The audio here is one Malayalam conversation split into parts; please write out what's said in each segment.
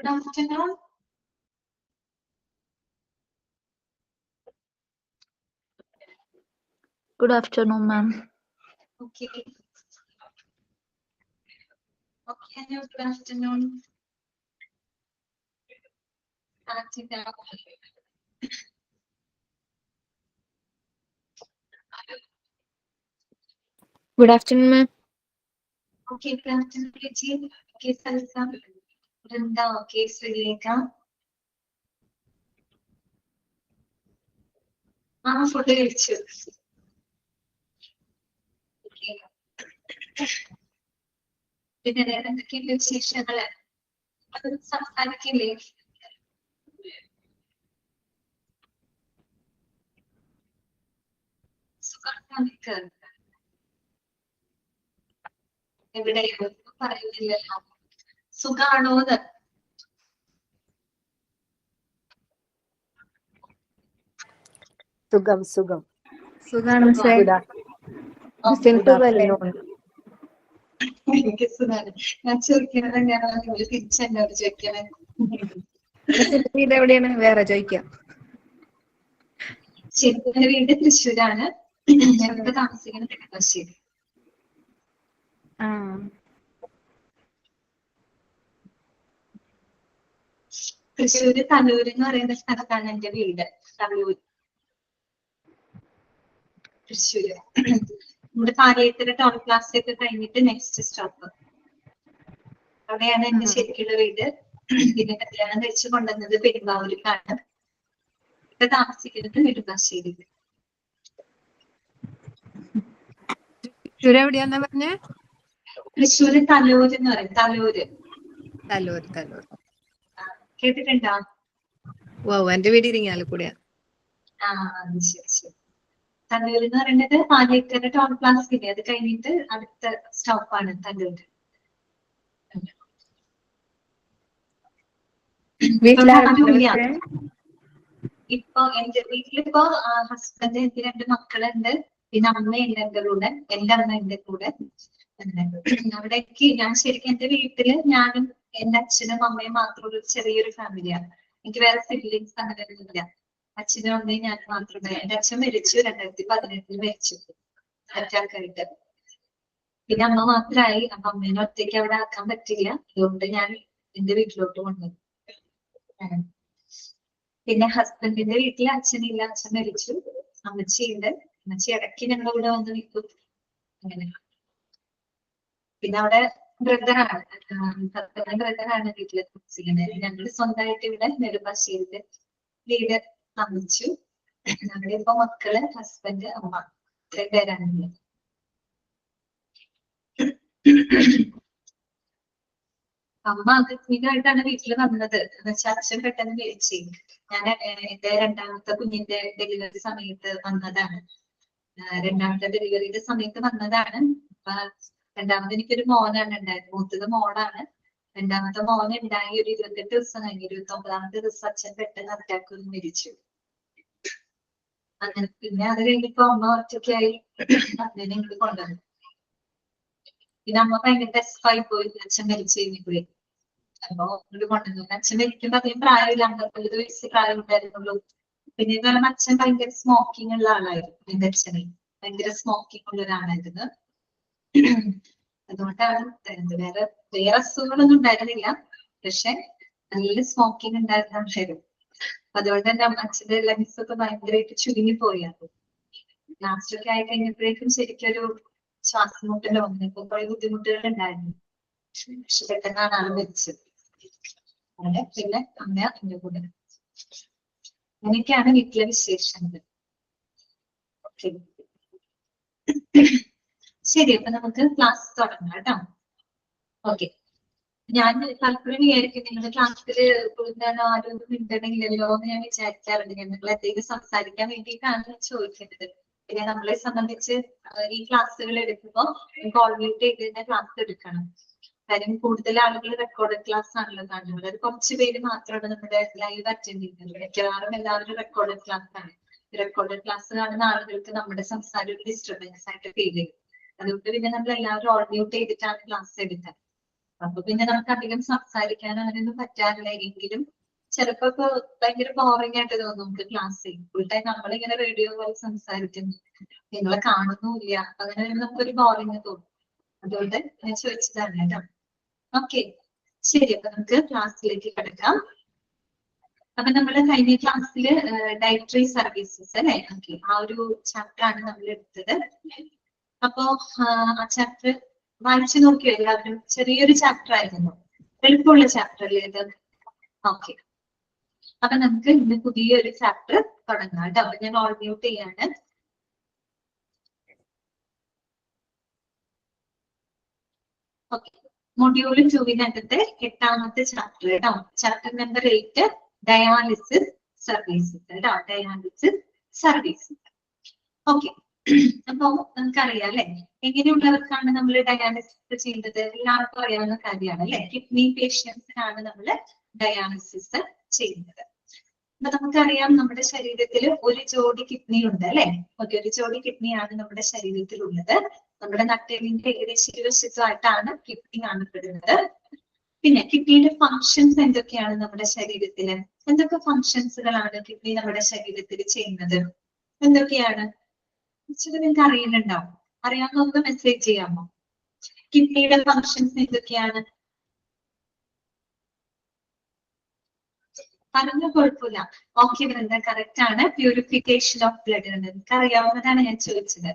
Good afternoon. Good afternoon, ma'am. Okay. Okay, good afternoon. Good afternoon, ma'am. Okay, good afternoon, Kechi. Okay, Salsa. Vrinda, okay, Srileka. Food കഴിച്ചു. പിന്നെ എന്തൊക്കെയുണ്ട് വിശേഷങ്ങള്? അത് സംസാരിക്കില്ലേ? സുഖാണ്. എവിടെയോ പറയുന്നില്ലല്ലോ. സുഖാണോന്ന്? Sugam. Sugana, sir. Good afternoon. എനിക്ക് സുഖാണ്. ഞാൻ ചോദിക്കുന്നത് ഞാൻ തിരിച്ചെന്നോട് ചോദിക്കണേ. വീട് എവിടെയാണ്? വേറെ ചോദിക്കാം. ശരിക്കും വീട് തൃശ്ശൂരാണ്. ഞങ്ങൾക്ക് താമസിക്കുന്നത് നെടുമ്പാശ്ശേരി. തൃശ്ശൂര് തലൂര് എന്ന് പറയുന്ന സ്ഥലത്താണ് എന്റെ വീട്. തലൂര്, തൃശ്ശൂര്. നമ്മുടെ പാലയത്തിലെ ടൗൺ പ്ലാസ ഒക്കെ കഴിഞ്ഞിട്ട് നെക്സ്റ്റ് സ്റ്റോപ്പ് അവിടെയാണ് എന്റെ ശരിക്കുള്ള വീട്. പിന്നെ കല്യാണം കഴിച്ച് കൊണ്ടുവന്നത് പെരുമ്പാവൂരിലാണ്. ഇപ്പൊ താമസിക്കുന്നത് നെടുമ്പാശ്ശേരി. എവിടെയാന്നാ പറഞ്ഞേ? തൃശ്ശൂര് തലൂര് എന്ന് പറയും. തലൂർ. കേട്ടിട്ടുണ്ടോ? ഓ, എന്റെ വീട് ഇരിങ്ങാലക്കുടയാ. ശരി. തല്ലൂര് എന്ന് പറയുന്നത് പാലയക്കര ടൗൺ പ്ലാസ ഇല്ലേ, അത് കഴിഞ്ഞിട്ട് അടുത്ത സ്റ്റോപ്പാണ് തല്ലൂര്. ഇപ്പൊ എന്റെ വീട്ടിലിപ്പോ ഹസ്ബൻഡ്, എനിക്ക് 2 മക്കളുണ്ട്, പിന്നെ അമ്മയുണ്ട് എന്റെ കൂടെ. എന്റെ അമ്മ എന്റെ കൂടെ. അവിടേക്ക് ഞാൻ ശരിക്കും എന്റെ വീട്ടില് ഞാനും എന്റെ അച്ഛനും അമ്മയും മാത്രമുള്ള ചെറിയൊരു ഫാമിലിയാണ്. എനിക്ക് വേറെ സിബ്ലിങ്സ് അങ്ങനെ ഇല്ല. അച്ഛനും അമ്മയും ഞാൻ മാത്രമേ. എന്റെ അച്ഛൻ മരിച്ചു 2018 മരിച്ചു അറ്റാക്കായിട്ട്. പിന്നെ അമ്മ മാത്രമായി. അപ്പൊ അമ്മേനെ ഒറ്റയ്ക്ക് അവിടെ ആക്കാൻ പറ്റില്ല. അതുകൊണ്ട് ഞാൻ എന്റെ വീട്ടിലോട്ട് കൊണ്ടുവന്നു. പിന്നെ ഹസ്ബൻഡിന്റെ വീട്ടിൽ അച്ഛനില്ല, അച്ഛൻ മരിച്ചു. അമ്മച്ചിയുണ്ട്. അമ്മച്ചി ഇടയ്ക്ക് ഞങ്ങൾ ഇവിടെ വന്ന് നിൽക്കും. അങ്ങനെ. പിന്നെ അവിടെ ബ്രദറാണ്, ഹസ്ബൻഡിന്റെ ബ്രദറാണ് വീട്ടിൽ താമസിക്കുന്നത്. ഞങ്ങൾ സ്വന്തമായിട്ട് ഇവിടെ നെടുമ്പാശ്ശേരിയില് വീട് താമസിച്ചു. അവിടെ ഇപ്പൊ മക്കള്, ഹസ്ബൻഡ്, അമ്മ, 3 പേരാണ്. അമ്മ ആകസ്മികമായിട്ടാണ് വീട്ടിൽ വന്നത്. എന്ന് വെച്ചാൽ അച്ഛൻ പെട്ടെന്ന് മരിച്ചു. ഞാൻ എന്റെ 2ാമത്തെ കുഞ്ഞിന്റെ ഡെലിവറി സമയത്ത് വന്നതാണ്. 2ാമത്തെ ഡെലിവറിയുടെ സമയത്ത് വന്നതാണ്. അപ്പൊ 2ാമത് എനിക്കൊരു മോനാണ് ഉണ്ടായത്. മൂത്തത് മോളാണ്. 2ാമത്തെ മോൻ ഉണ്ടായി ഒരു 28 ദിവസം കഴിഞ്ഞു. 29ാമത്തെ ദിവസം അച്ഛൻ പെട്ടെന്ന് അറ്റാക്ക് വന്ന് മരിച്ചു. അങ്ങനെ പിന്നെ അത് കഴിഞ്ഞിപ്പോ അമ്മ ഒറ്റയ്ക്കായി. അമ്മേനെ ഇങ്ങോട്ട് കൊണ്ടുവന്നു. പിന്നെ അമ്മ ഭയങ്കര ഡെസ്പായി പോയി അച്ഛൻ മരിച്ചു കഴിഞ്ഞപ്പോഴേ. അപ്പൊ ഇങ്ങോട്ട് കൊണ്ടുവന്നു. അച്ഛൻ മരിക്കുമ്പോ അധികം പ്രായമില്ല, 50 വയസ്സ് പ്രായം ഉണ്ടായിരുന്നുള്ളൂ. പിന്നെ എന്ന് പറയുമ്പോൾ അച്ഛൻ ഭയങ്കര സ്മോക്കിംഗ് ഉള്ള ആളായിരുന്നു. എന്റെ അച്ഛനെ ഭയങ്കര സ്മോക്കിംഗ് ഉള്ള ഒരാളായിരുന്നു. അതുകൊണ്ടാണ് വേറെ അസുഖങ്ങളൊന്നും ഉണ്ടായിരുന്നില്ല. പക്ഷെ നല്ല സ്മോക്കിംഗ് ഉണ്ടായിരുന്ന ആളായിരുന്നു. അതുകൊണ്ട് തന്നെ അച്ഛന്റെ ലങ്സ് ഒക്കെ ഭയങ്കരമായിട്ട് ചുരുങ്ങിപ്പോയായിരുന്നു. ലാസ്റ്റ് ഒക്കെ ആയി കഴിഞ്ഞപ്പോഴേക്കും ശരിക്കൊരു ശ്വാസം മുട്ടലോ അങ്ങനെയൊക്കെ കുറെ ബുദ്ധിമുട്ടുകൾ ഉണ്ടായിരുന്നു. പക്ഷെ പെട്ടെന്നാണ് ആള് മരിച്ചത്. അങ്ങനെ പിന്നെ അമ്മ എന്റെ കൂടെ. അങ്ങനെയൊക്കെയാണ് വീട്ടിലെ വിശേഷങ്ങൾ. ശരി, അപ്പൊ നമുക്ക് ക്ലാസ് തുടങ്ങാം കേട്ടോ. ഓക്കെ. ഞാൻ പലപ്പോഴും വിചാരിക്കും നിങ്ങളുടെ ക്ലാസ്സില് ആരും മിണ്ടണില്ലല്ലോ എന്ന് ഞാൻ വിചാരിക്കാറുണ്ട്. ഞങ്ങൾ എന്തെങ്കിലും സംസാരിക്കാൻ വേണ്ടിയിട്ടാണ് ചോദിക്കുന്നത്. പിന്നെ നമ്മളെ സംബന്ധിച്ച് ഈ ക്ലാസ്സുകൾ എടുക്കുമ്പോൾ കോൾ മ്യൂട്ട് ചെയ്ത് തന്നെ ക്ലാസ് എടുക്കണം. കാര്യം കൂടുതൽ ആളുകൾ റെക്കോർഡഡ് ക്ലാസ് ആണല്ലോ കാണുന്നത്. അത് കുറച്ച് പേര് മാത്രമാണ് നമ്മുടെ ലൈവ് അറ്റൻഡ് ചെയ്യുന്നത്. മിക്കവാറും എല്ലാവരും റെക്കോർഡഡ് ക്ലാസ് ആണ്. റെക്കോർഡഡ് ക്ലാസ് കാണുന്ന ആളുകൾക്ക് നമ്മുടെ സംസാരം ഒരു ഡിസ്റ്റർബൻസ് ആയിട്ട് ഫീൽ ചെയ്യും. അതുകൊണ്ട് പിന്നെ നമ്മൾ എല്ലാവരും ഓൾ മ്യൂട്ട് ചെയ്തിട്ടാണ് ക്ലാസ് എടുക്കുന്നത്. അപ്പൊ പിന്നെ നമുക്ക് അധികം സംസാരിക്കാൻ അങ്ങനെയൊന്നും പറ്റാറില്ല. എങ്കിലും ചിലപ്പോ ഇപ്പൊ ഭയങ്കര ബോറിംഗ് ആയിട്ട് തോന്നും നമുക്ക് ക്ലാസ്. ഫുൾ ടൈം നമ്മളിങ്ങനെ റേഡിയോ പോലെ സംസാരിക്കുന്നു, നിങ്ങളെ കാണുന്നുമില്ല, അങ്ങനെ വരുമ്പോൾ നമുക്കൊരു ബോറിംഗ് തോന്നും. അതുകൊണ്ട് ഞാൻ ചോദിച്ചതാണ് കേട്ടോ. ഓക്കെ, ശരി. അപ്പൊ നമുക്ക് ക്ലാസ്സിലേക്ക് കിടക്കാം. അപ്പൊ നമ്മള് കഴിഞ്ഞ ക്ലാസ്സിൽ ഡയറ്ററി സർവീസസ് അല്ലെ, ഓക്കെ, ആ ഒരു ചാപ്റ്റർ ആണ് നമ്മൾ എടുത്തത്. അപ്പോ ആ ചാപ്റ്റർ വായിച്ചു നോക്കിയോ എല്ലാവരും? ചെറിയൊരു ചാപ്റ്റർ ആയിരുന്നു, എളുപ്പമുള്ള ചാപ്റ്റർ അല്ലേ ഇത്? ഓക്കെ, അപ്പൊ നമുക്ക് ഇന്ന് പുതിയൊരു ചാപ്റ്റർ തുടങ്ങാം കേട്ടോ. അപ്പൊ ഞാൻ ഓൾ മ്യൂട്ട് ചെയ്യാണ്. ഓക്കെ, മൊഡ്യൂൾ 2-നകത്തെ 8ാമത്തെ ചാപ്റ്റർ കേട്ടോ. ചാപ്റ്റർ നമ്പർ 8, ഡയാലിസിസ് സർവീസസ് കേട്ടോ. Dialysis services. ഓക്കെ, അപ്പൊ നമുക്കറിയാം അല്ലെ എങ്ങനെയുള്ളവർക്കാണ് നമ്മൾ ഡയാലിസിസ് ചെയ്യുന്നത്? എല്ലാവർക്കും അറിയാവുന്ന കാര്യമാണ് അല്ലെ. കിഡ്നി പേഷ്യൻസിനാണ് നമ്മൾ ഡയാലിസിസ് ചെയ്യുന്നത്. അപ്പൊ നമുക്കറിയാം നമ്മുടെ ശരീരത്തിൽ ഒരു ജോഡി കിഡ്നി ഉണ്ട് അല്ലെ. ഓക്കെ, ഒരു ജോഡി കിഡ്നിയാണ് നമ്മുടെ ശരീരത്തിലുള്ളത്. നമ്മുടെ നട്ടെല്ലിന്റെ ഏകദേശം ഇരുവശത്തായിട്ടാണ് കിഡ്നി കാണപ്പെടുന്നത്. പിന്നെ കിഡ്നിയുടെ ഫങ്ഷൻസ് എന്തൊക്കെയാണ് നമ്മുടെ ശരീരത്തില്? എന്തൊക്കെ ഫങ്ഷൻസുകളാണ് കിഡ്നി നമ്മുടെ ശരീരത്തിൽ ചെയ്യുന്നത്? എന്തൊക്കെയാണ് നിങ്ങൾക്ക് അറിയുന്നുണ്ടാവും? അറിയാവുന്ന മെസ്സേജ് ചെയ്യാമോ? കിഡ്നിയുടെ ഫങ്ഷൻസ് എന്തൊക്കെയാണ്? പറഞ്ഞ കുഴപ്പമില്ല. ഓക്കെ വൃന്ദ, കറക്റ്റ് ആണ്. Purification of blood. നിങ്ങൾക്ക് അറിയാവുന്നതാണ് ഞാൻ ചോദിച്ചത്.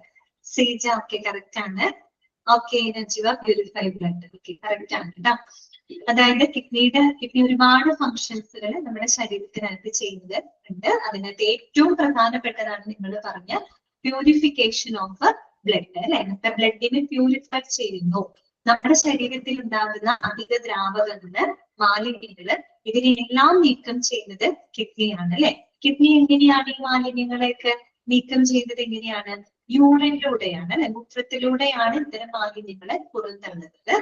സീജ, ഓക്കെ, കറക്റ്റ് ആണ്. Okay, Najeeva, purify blood. Okay, correct ആണ് കേട്ടോ. അതായത് കിഡ്നി ഒരുപാട് ഫങ്ഷൻസുകൾ നമ്മുടെ ശരീരത്തിനകത്ത് ചെയ്യുന്നത് ഉണ്ട്. അതിനകത്ത് ഏറ്റവും പ്രധാനപ്പെട്ടതാണ് നിങ്ങൾ പറഞ്ഞ പ്യൂരിഫിക്കേഷൻ ഓഫ് ബ്ലഡ് അല്ലെ. നമ്മുടെ ബ്ലഡിനെ പ്യൂരിഫൈ ചെയ്യുന്നു. നമ്മുടെ ശരീരത്തിൽ ഉണ്ടാകുന്ന അധിക ദ്രാവകങ്ങള്, മാലിന്യങ്ങള്, ഇതിനെല്ലാം നീക്കം ചെയ്യുന്നത് കിഡ്നിയാണ് അല്ലെ. കിഡ്നി എങ്ങനെയാണ് ഈ മാലിന്യങ്ങളെയൊക്കെ നീക്കം ചെയ്യുന്നത്? എങ്ങനെയാണ്? യൂറിനിലൂടെയാണ് അല്ലെ, മൂത്രത്തിലൂടെയാണ് ഇത്തരം മാലിന്യങ്ങളെ പുറന്തള്ളുന്നത്.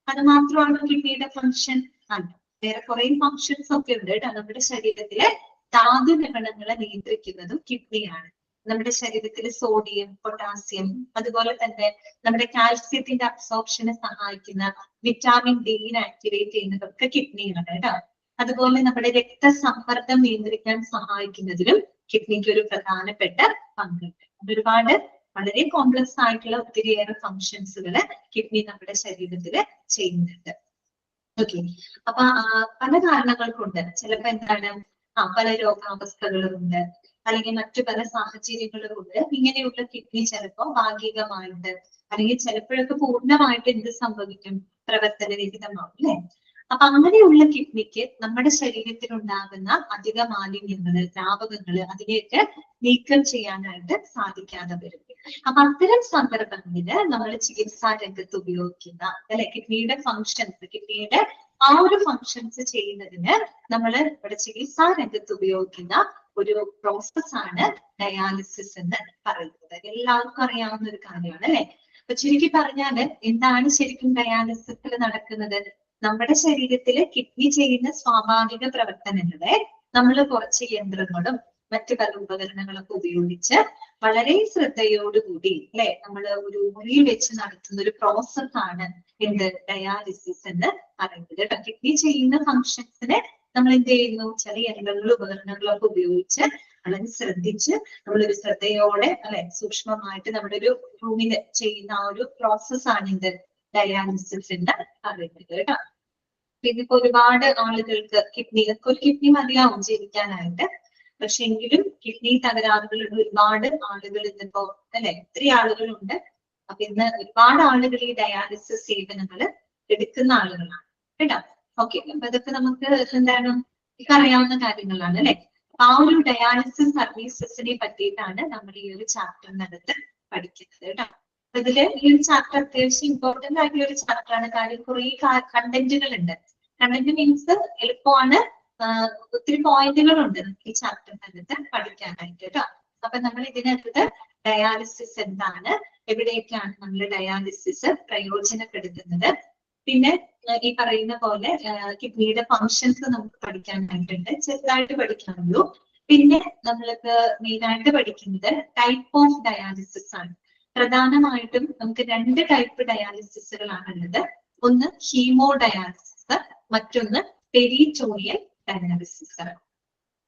അത് മാത്രമാണ് കിഡ്നിയുടെ ഫങ്ഷൻ അല്ല, വേറെ കുറെ ഫങ്ഷൻസ് ഒക്കെ ഉണ്ട് കേട്ടോ. നമ്മുടെ ശരീരത്തിലെ ധാതു ലവണങ്ങളെ നിയന്ത്രിക്കുന്നതും കിഡ്നിയാണ്. നമ്മുടെ ശരീരത്തിൽ സോഡിയം, പൊട്ടാസ്യം, അതുപോലെ തന്നെ നമ്മുടെ കാൽസ്യത്തിന്റെ അബ്സോർപ്ഷനെ സഹായിക്കുന്ന വിറ്റാമിൻ ഡിനെ ആക്ടിവേറ്റ് ചെയ്യുന്നതൊക്കെ കിഡ്നിയാണ് കേട്ടോ. അതുപോലെ നമ്മുടെ രക്തസമ്മർദ്ദം നിയന്ത്രിക്കാൻ സഹായിക്കുന്നതിലും കിഡ്നിക്ക് ഒരു പ്രധാനപ്പെട്ട പങ്കുണ്ട്. ഒരുപാട് വളരെ കോംപ്ലക്സ് ആയിട്ടുള്ള ഒത്തിരിയേറെ ഫങ്ഷൻസുകള് കിഡ്നി നമ്മുടെ ശരീരത്തില് ചെയ്യുന്നുണ്ട്. ഓക്കെ, അപ്പൊ പല കാരണങ്ങൾ കൊണ്ട് ചിലപ്പോ എന്താണ് പല രോഗാവസ്ഥകളുണ്ട്, അല്ലെങ്കിൽ മറ്റു പല സാഹചര്യങ്ങളും കൊണ്ട് ഇങ്ങനെയുള്ള കിഡ്നി ചിലപ്പോ ഭാഗികമായിട്ട് അല്ലെങ്കിൽ ചിലപ്പോഴൊക്കെ പൂർണ്ണമായിട്ട് എന്ത് സംഭവിക്കും? പ്രവർത്തനരഹിതമാവും അല്ലെ. അപ്പൊ അങ്ങനെയുള്ള കിഡ്നിക്ക് നമ്മുടെ ശരീരത്തിൽ ഉണ്ടാകുന്ന അധിക മാലിന്യങ്ങള്, ദ്രാവകങ്ങള്, അതിനെയൊക്കെ നീക്കം ചെയ്യാനായിട്ട് സാധിക്കാതെ വരും. അപ്പൊ അത്തരം സന്ദർഭങ്ങളില് നമ്മൾ ചികിത്സാ രംഗത്ത് ഉപയോഗിക്കുന്ന അല്ലെ കിഡ്നിയുടെ ഫങ്ഷൻസ്, കിഡ്നിയുടെ ആ ഒരു ഫങ്ഷൻസ് ചെയ്യുന്നതിന് നമ്മൾ ഇവിടെ ചികിത്സാ രംഗത്ത് ഉപയോഗിക്കുന്ന ഒരു പ്രോസസ് ആണ് ഡയാലിസിസ് എന്ന് പറയുന്നത്. എല്ലാവർക്കും അറിയാവുന്ന ഒരു കാര്യമാണ് അല്ലെ. അപ്പൊ ചുരുക്കി പറഞ്ഞാല് എന്താണ് ശരിക്കും ഡയാലിസിസിൽ നടക്കുന്നത്? നമ്മുടെ ശരീരത്തില് കിഡ്നി ചെയ്യുന്ന സ്വാഭാവിക പ്രവർത്തനങ്ങളെ നമ്മൾ കുറച്ച് യന്ത്രങ്ങളും മറ്റു പല ഉപകരണങ്ങളൊക്കെ ഉപയോഗിച്ച് വളരെ ശ്രദ്ധയോടുകൂടി അല്ലെ നമ്മൾ ഒരു മുറിയിൽ വെച്ച് നടത്തുന്ന ഒരു പ്രോസസ് ആണ് എന്ത്? ഡയാലിസിസ് എന്ന് പറയുന്നത് കേട്ടോ. കിഡ്നി ചെയ്യുന്ന ഫങ്ഷൻസിനെ നമ്മൾ എന്ത് ചെയ്യുന്നു? ചെറിയ യന്ത്രങ്ങളും ഉപകരണങ്ങളൊക്കെ ഉപയോഗിച്ച് വളരെ ശ്രദ്ധിച്ച് നമ്മളൊരു ശ്രദ്ധയോടെ അല്ലെ സൂക്ഷ്മമായിട്ട് നമ്മുടെ ഒരു റൂമില് ചെയ്യുന്ന ആ ഒരു പ്രോസസ് ആണ് എന്ത്? ഡയാലിസിസ് എന്ന് പറയുന്നത് കേട്ടോ. പിന്നെ ഇപ്പൊ ഒരുപാട് ആളുകൾക്ക് ഒരു കിഡ്നി മതിയാവും ജീവിക്കാനായിട്ട്. പക്ഷെ എങ്കിലും കിഡ്നി തകരാറുകളുള്ള ഒരുപാട് ആളുകൾ ഇന്നിപ്പോ അല്ലെ ഒത്തിരി ആളുകളുണ്ട്. അപ്പൊ ഇന്ന് ഒരുപാട് ആളുകൾ ഈ ഡയാലിസിസ് സേവനങ്ങൾ എടുക്കുന്ന ആളുകളാണ് കേട്ടോ. ഓക്കെ, അപ്പൊ ഇതൊക്കെ നമുക്ക് എന്താണ് അറിയാവുന്ന കാര്യങ്ങളാണ് അല്ലെ. ആ ഒരു ഡയാലിസിസ് സർവീസസിനെ പറ്റിയിട്ടാണ് നമ്മൾ ഈ ഒരു ചാപ്റ്ററിനകത്ത് പഠിക്കുന്നത് കേട്ടോ. അപ്പൊ ഇതില് ഈ ഒരു ചാപ്റ്റർ അത്യാവശ്യം ഇമ്പോർട്ടന്റ് ആയിട്ടുള്ള ഒരു ചാപ്റ്ററാണ്. കാര്യം കുറെ കണ്ടന്റുകൾ ഉണ്ട്. കണ്ടന്റ് മീൻസ് എളുപ്പമാണ്, ഒത്തിരി പോയിന്റുകളുണ്ട് നമുക്ക് ഈ ചാപ്റ്ററിനകത്ത് പഠിക്കാനായിട്ട് കേട്ടോ. അപ്പൊ നമ്മൾ ഇതിനകത്ത് ഡയാലിസിസ് എന്താണ്, എവിടെയൊക്കെയാണ് നമ്മൾ ഡയാലിസിസ് പ്രയോജനപ്പെടുത്തുന്നത്, പിന്നെ ഈ പറയുന്ന പോലെ കിഡ്നിയുടെ ഫങ്ഷൻസ് നമുക്ക് പഠിക്കാനായിട്ടുണ്ട്. ചെറുതായിട്ട് പഠിക്കാനുള്ളൂ. പിന്നെ നമ്മൾക്ക് മെയിൻ ആയിട്ട് പഠിക്കുന്നത് ടൈപ്പ് ഓഫ് ഡയാലിസിസ് ആണ്. പ്രധാനമായിട്ടും നമുക്ക് 2 ടൈപ്പ് ഡയാലിസിസുകളാണ് ഉള്ളത്. ഒന്ന് ഹീമോഡയാലിസിസ്, മറ്റൊന്ന് പെരിറ്റോണിയൽ ഡയാലിസിസ്.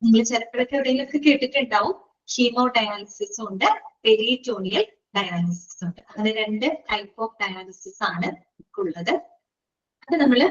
നിങ്ങൾ ചിലപ്പോഴൊക്കെ എവിടെയെങ്കിലൊക്കെ കേട്ടിട്ടുണ്ടാവും. ഹീമോഡയാലിസിസ് ഉണ്ട്, പെരിറ്റോണിയൽ ഡയാലിസിസ് ഉണ്ട്. അങ്ങനെ 2 ടൈപ്പ് ഓഫ് ഡയാലിസിസ് ആണ് ഉള്ളത്. അത് നമ്മൾ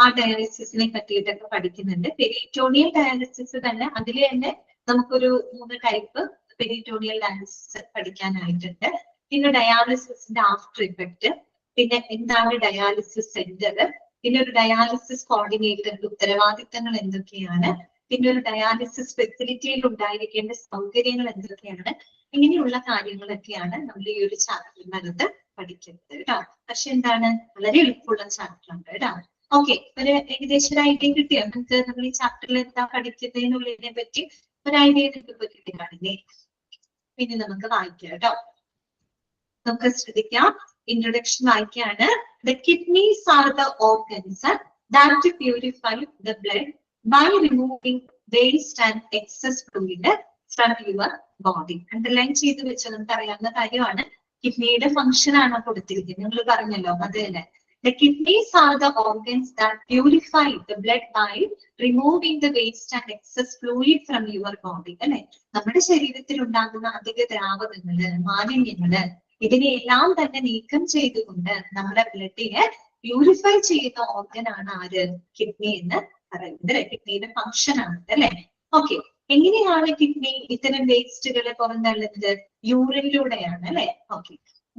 ആ ഡയാലിസിസിനെ പറ്റിയിട്ടൊക്കെ പഠിക്കുന്നുണ്ട്. പെരിറ്റോണിയൽ ഡയാലിസിസ് തന്നെ അതിൽ തന്നെ നമുക്കൊരു 3 ടൈപ്പ് പെരിറ്റോണിയൽ ഡയാലിസിസ് പഠിക്കാനായിട്ടുണ്ട്. പിന്നെ ഡയാലിസിസിന്റെ ആഫ്റ്റർ ഇഫക്റ്റ്, പിന്നെ എന്താണ് ഡയാലിസിസ് സെന്റർ, പിന്നെ ഒരു ഡയാലിസിസ് കോർഡിനേറ്ററിന്റെ ഉത്തരവാദിത്തങ്ങൾ എന്തൊക്കെയാണ്, പിന്നെ ഒരു ഡയാലിസിസ് ഫെസിലിറ്റിയിൽ ഉണ്ടായിരിക്കേണ്ട സൗകര്യങ്ങൾ എന്തൊക്കെയാണ്, ഇങ്ങനെയുള്ള കാര്യങ്ങളൊക്കെയാണ് നമ്മൾ ഈ ഒരു ചാപ്റ്ററിനകത്ത് പഠിക്കുന്നത് കേട്ടോ. പക്ഷെ എന്താണ്, വളരെ എളുപ്പമുള്ള ചാപ്റ്റർ ആണ് കേട്ടോ. ഓക്കെ, ഒരു ഏകദേശം ഒരു ഐഡിയ കിട്ടിയോ നിങ്ങൾക്ക്? നമ്മൾ ഈ ചാപ്റ്ററിൽ എന്താ പഠിക്കുന്നതിനുള്ളതിനെ പറ്റി ഒരു ഐഡിയ നിങ്ങൾക്ക് കിട്ടിയാണല്ലേ? പിന്നെ നമുക്ക് വായിക്കാം കേട്ടോ. നമുക്ക് ശ്രദ്ധിക്കാം. Introduction വായിക്കാണ്. The kidneys are the organs that purify the blood by removing waste and excess fluid from your body. Underline ചെയ്ത് വെച്ചാൽ നമുക്ക് അറിയാവുന്ന കാര്യമാണ്. കിഡ്നിയുടെ ഫംഗ്ഷൻ ആണ് കൊടുത്തിരിക്കുന്നത്. നിങ്ങൾ പറഞ്ഞല്ലോ അത് തന്നെ. The kidneys are the organs that purify the blood by removing the waste and excess fluid from your body. അല്ലെ, നമ്മുടെ ശരീരത്തിൽ ഉണ്ടാകുന്ന അധിക ദ്രാവകങ്ങള്, മാലിന്യങ്ങള്, ഇതിനെല്ലാം തന്നെ നീക്കം ചെയ്തുകൊണ്ട് നമ്മുടെ ബ്ലഡിനെ പ്യൂരിഫൈ ചെയ്യുന്ന ഓർഗൻ ആണ് ആര്? കിഡ്നി എന്ന് പറയുന്നത്. കിഡ്നിയുടെ ഫംഗ്ഷൻ ആണ് അല്ലെ. ഓക്കെ, എങ്ങനെയാണ് കിഡ്നി ഇത്തരം വേസ്റ്റുകളെ പുറന്തള്ളുന്നത്? യൂറിനിലൂടെയാണ് അല്ലെ. Okay,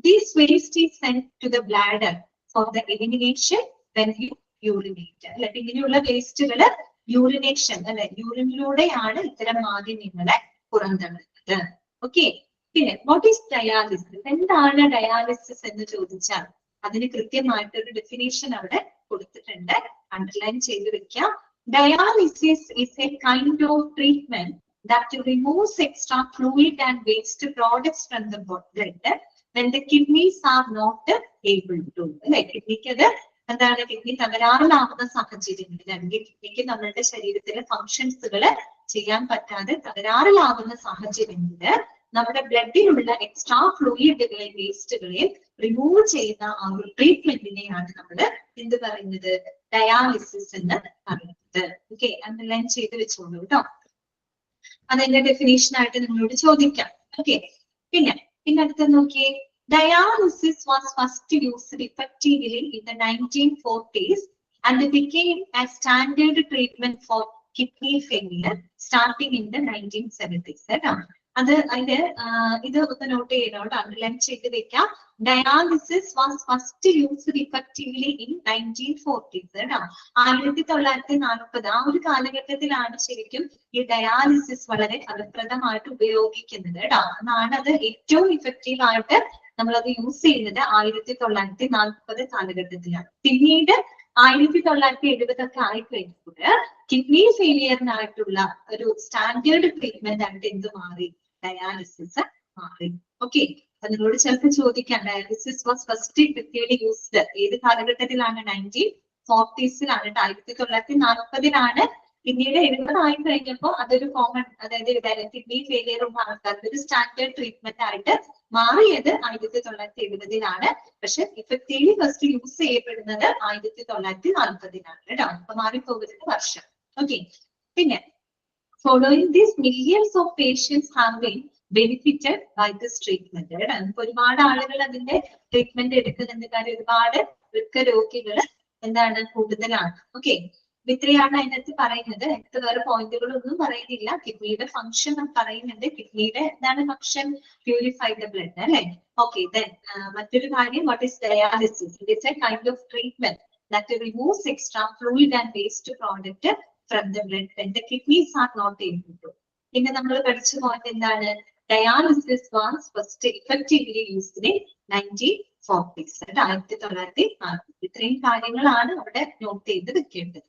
this waste is send to the bladder for the elimination when you urinate. അല്ലെ, ഇങ്ങനെയുള്ള വേസ്റ്റുകള് യൂറിനേഷൻ അല്ലെ, യൂറിനിലൂടെയാണ് ഇത്തരം മാലിന്യങ്ങളെ പുറന്തള്ളുന്നത്. ഓക്കെ, പിന്നെ വാട്ട് ഈസ് ഡയാലിസിസ്? എന്താണ് ഡയാലിസിസ് എന്ന് ചോദിച്ചാൽ അതിന് കൃത്യമായിട്ടൊരു ഡെഫിനേഷൻ അവിടെ കൊടുത്തിട്ടുണ്ട്. അണ്ടർലൈൻ ചെയ്ത് വെക്കാം. Dialysis is a kind of treatment that removes extra fluid and waste products from the blood when the kidneys are not able to. അല്ലെ, കിഡ്നിക്ക് അത് എന്താണ്? കിഡ്നി തകരാറിലാവുന്ന സാഹചര്യങ്ങളിൽ അല്ലെങ്കിൽ കിഡ്നിക്ക് നമ്മളുടെ ശരീരത്തിലെ ഫങ്ഷൻസുകള് ചെയ്യാൻ പറ്റാതെ തകരാറിലാവുന്ന സാഹചര്യങ്ങളിൽ നമ്മുടെ ബ്ലഡിലുള്ള എക്സ്ട്രാ ഫ്ലൂയിഡുകളെ, വേസ്റ്റുകളെ റിമൂവ് ചെയ്യുന്ന ആ ഒരു ട്രീറ്റ്മെന്റിനെയാണ് നമ്മൾ എന്ത് പറയുന്നത്? ഡയാലിസിസ് എന്ന് പറയുന്നത്. ഓക്കെ, അണ്ടർലൈൻ ചെയ്ത് വെച്ചോളൂ കേട്ടോ. അതിന്റെ ഡെഫിനേഷൻ ആയിട്ട് നിങ്ങളോട് ചോദിക്കാം. ഓക്കെ, പിന്നെ അടുത്ത് നോക്കിയേ. Dialysis was first used effectively in the 1940s and became a standard treatment for kidney failure starting in the 1970s. കേട്ടോ, അത് അതിന്റെ ഇത് ഒന്ന് നോട്ട് ചെയ്യണം, അണ്ടർലൈൻ ചെയ്ത് വെക്കാം. Dialysis was first used effectively in 1940s. കേട്ടോ, 1940 ആ ഒരു കാലഘട്ടത്തിലാണ് ശരിക്കും ഈ ഡയാലിസിസ് വളരെ ഫലപ്രദമായിട്ട് ഉപയോഗിക്കുന്നത് കേട്ടോ. അതാണ് അത് ഏറ്റവും ഇഫക്റ്റീവ് ആയിട്ട് നമ്മളത് യൂസ് ചെയ്യുന്നത് 1940 കാലഘട്ടത്തിലാണ്. പിന്നീട് 1970 ഒക്കെ ആയിക്കഴിഞ്ഞപ്പോൾ കിഡ്നി ഫെയിലിയറിനായിട്ടുള്ള ഒരു സ്റ്റാൻഡേർഡ് ട്രീറ്റ്മെന്റ് ആയിട്ട് എന്ത് മാറി? ഡയാലിസിസ് മാറി. ഓക്കെ, അപ്പൊ നിങ്ങളോട് ചിലപ്പോൾ ചോദിക്കാം, dialysis was first effectively used ഏത് കാലഘട്ടത്തിലാണ്? 1940s-ലാണ്. 1940 പിന്നീട് 70 ആയി കഴിഞ്ഞപ്പോൾ അതൊരു കോമൺ, അതായത് കിഡ്നി ഫെയിലിയർ ഉള്ള ആൾക്കാർക്ക് ഒരു സ്റ്റാൻഡേർഡ് ട്രീറ്റ്മെന്റ് ആയിട്ട് മാറിയത് 1970-ലാണ്. പക്ഷെ ഇഫക്റ്റീവ്ലി ഫസ്റ്റ് യൂസ് ചെയ്യപ്പെടുന്നത് 1940-ലാണ് കേട്ടോ. അപ്പൊ മാറിപ്പോകുന്ന വർഷം. ഓക്കെ, പിന്നെ following this, millions of patients have been benefited by this treatment. നമുക്ക് ഒരുപാട് ആളുകൾ അതിന്റെ ട്രീറ്റ്മെന്റ് എടുക്കുന്നുണ്ട്. കാര്യം ഒരുപാട് വൃക്കരോഗികൾ എന്താണ് കൂടുതലാണ്. ഓക്കെ, ഇത്രയാണ് അതിനകത്ത് പറയുന്നത്. എനിക്ക് വേറെ പോയിന്റുകളൊന്നും പറയുന്നില്ല. കിഡ്നിയുടെ ഫംഗ്ഷൻ പറയുന്നുണ്ട്. കിഡ്നിയുടെ എന്താണ് ഫംഗ്ഷൻ? പ്യൂരിഫൈ ദ ബ്ലഡ് അല്ലെ. ഓക്കെ, ദെൻ മറ്റൊരു കാര്യം, what is dialysis? It is A kind of treatment that removes extra fluid and waste product from the blood when the kidneys are not able to. പിന്നെ നമ്മൾ പഠിച്ചു പോയത് എന്താണ്? Dialysis was first effectively used in 1940s. 1940. ഇത്രയും കാര്യങ്ങളാണ് അവിടെ നോട്ട് ചെയ്ത് വെക്കേണ്ടത്.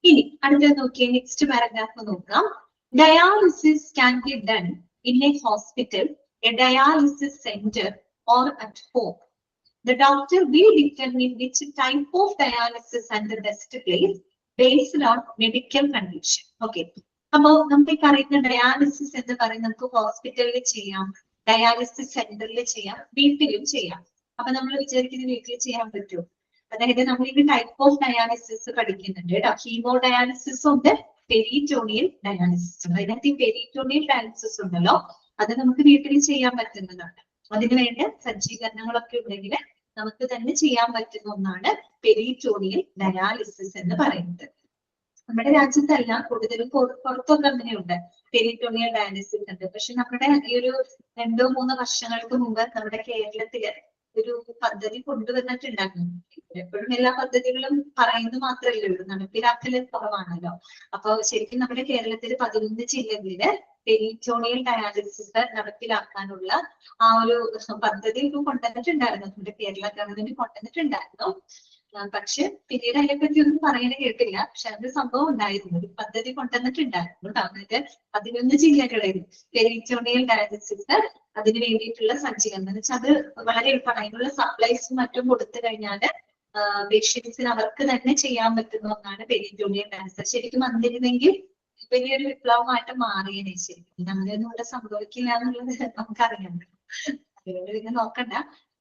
ഇനി അടുത്ത നോക്കിയേ, നെക്സ്റ്റ് പാരഗ്രാഫ് നോക്കാം. Dialysis can be done in a hospital, a dialysis center or at home. The doctor will determine which type of dialysis and the best place based on medical condition. Okay, അപ്പോ നമുക്ക് പറയുന്ന ഡയാലിസിസ് എന്ന് പറയുന്നത് നമുക്ക് ഹോസ്പിറ്റലിൽ ചെയ്യാം, ഡയാലിസിസ് സെന്ററിൽ ചെയ്യാം, വീട്ടിലും ചെയ്യാം. അപ്പൊ നമ്മൾ വിചാരിക്കുന്നത് വീട്ടിൽ ചെയ്യാൻ പറ്റുമോ? അതായത് നമ്മൾ ഇത് ടൈപ്പ് ഓഫ് ഡയാലിസിസ് പഠിക്കുന്നുണ്ട് കേട്ടോ. ഹീമോ ഡയാലിസിസ് ഉണ്ട്, പെരിറ്റോണിയൽ ഡയാലിസിസ് ഉണ്ട്. അതിനകത്ത് ഈ പെരിറ്റോണിയൽ ഡയാലിസിസ് ഉണ്ടല്ലോ, അത് നമുക്ക് വീട്ടിൽ ചെയ്യാൻ പറ്റുന്നതാണ്. അതിനുവേണ്ട സജ്ജീകരണങ്ങളൊക്കെ ഉണ്ടെങ്കിൽ നമുക്ക് തന്നെ ചെയ്യാൻ പറ്റുന്ന ഒന്നാണ് പെരിറ്റോണിയൽ ഡയാലിസിസ് എന്ന് പറയുന്നത്. നമ്മുടെ രാജ്യത്തല്ല, കൂടുതലും പുറത്തൊക്കെ അങ്ങനെയുണ്ട്, പെരിറ്റോണിയൽ ഡയാലിസിസ് ഉണ്ട്. പക്ഷെ നമ്മുടെ ഈ ഒരു 2-3 വർഷങ്ങൾക്ക് മുമ്പ് നമ്മുടെ കേരളത്തില് ഒരു പദ്ധതി കൊണ്ടുവന്നിട്ടുണ്ടായിരുന്നു. എപ്പോഴും എല്ലാ പദ്ധതികളും പറയുന്നത് മാത്രമല്ലേ ഉള്ളൂ, നടപ്പിലാക്കല് കുറവാണല്ലോ. അപ്പൊ ശരിക്കും നമ്മുടെ കേരളത്തിൽ 11 ജില്ലകളില് പെരിറ്റോണിയൽ ഡയാലിസിസ് നടപ്പിലാക്കാനുള്ള ആ ഒരു പദ്ധതി ഇപ്പൊ കൊണ്ടുവന്നിട്ടുണ്ടായിരുന്നു. നമ്മുടെ കേരള ഗവൺമെന്റ് കൊണ്ടുവന്നിട്ടുണ്ടായിരുന്നു. പക്ഷെ പിന്നീട് അതിനെപ്പറ്റി ഒന്നും പറയാൻ കേട്ടില്ല. പക്ഷെ അതിന്റെ സംഭവം ഉണ്ടായിരുന്നു, ഒരു പദ്ധതി കൊണ്ടുവന്നിട്ടുണ്ടായിരുന്നു. അതായത് 11 ജില്ലകളിൽ പെരിറ്റോണിയൽ ഡയാലിസിസ് അതിന് വേണ്ടിയിട്ടുള്ള സജ്ജീകരണം എന്ന് വെച്ചാൽ അത് വളരെ എളുപ്പമാണ്. അതിനുള്ള സപ്ലൈസും മറ്റും കൊടുത്തു കഴിഞ്ഞാല് പേഷ്യൻസിന് അവർക്ക് തന്നെ ചെയ്യാൻ പറ്റുന്ന ഒന്നാണ് പെരിറ്റോണിയൽ ഡയാലിസിസ്. ശരിക്കും വന്നിരുന്നെങ്കിൽ വലിയൊരു വിപ്ലവമായിട്ട് മാറിയതിനെ. ശരിക്കും അങ്ങനെയൊന്നും ഇവിടെ സംഭവിക്കില്ല എന്നുള്ളത് നമുക്കറിയാം. അതുകൊണ്ട് പിന്നെ നോക്കണ്ട.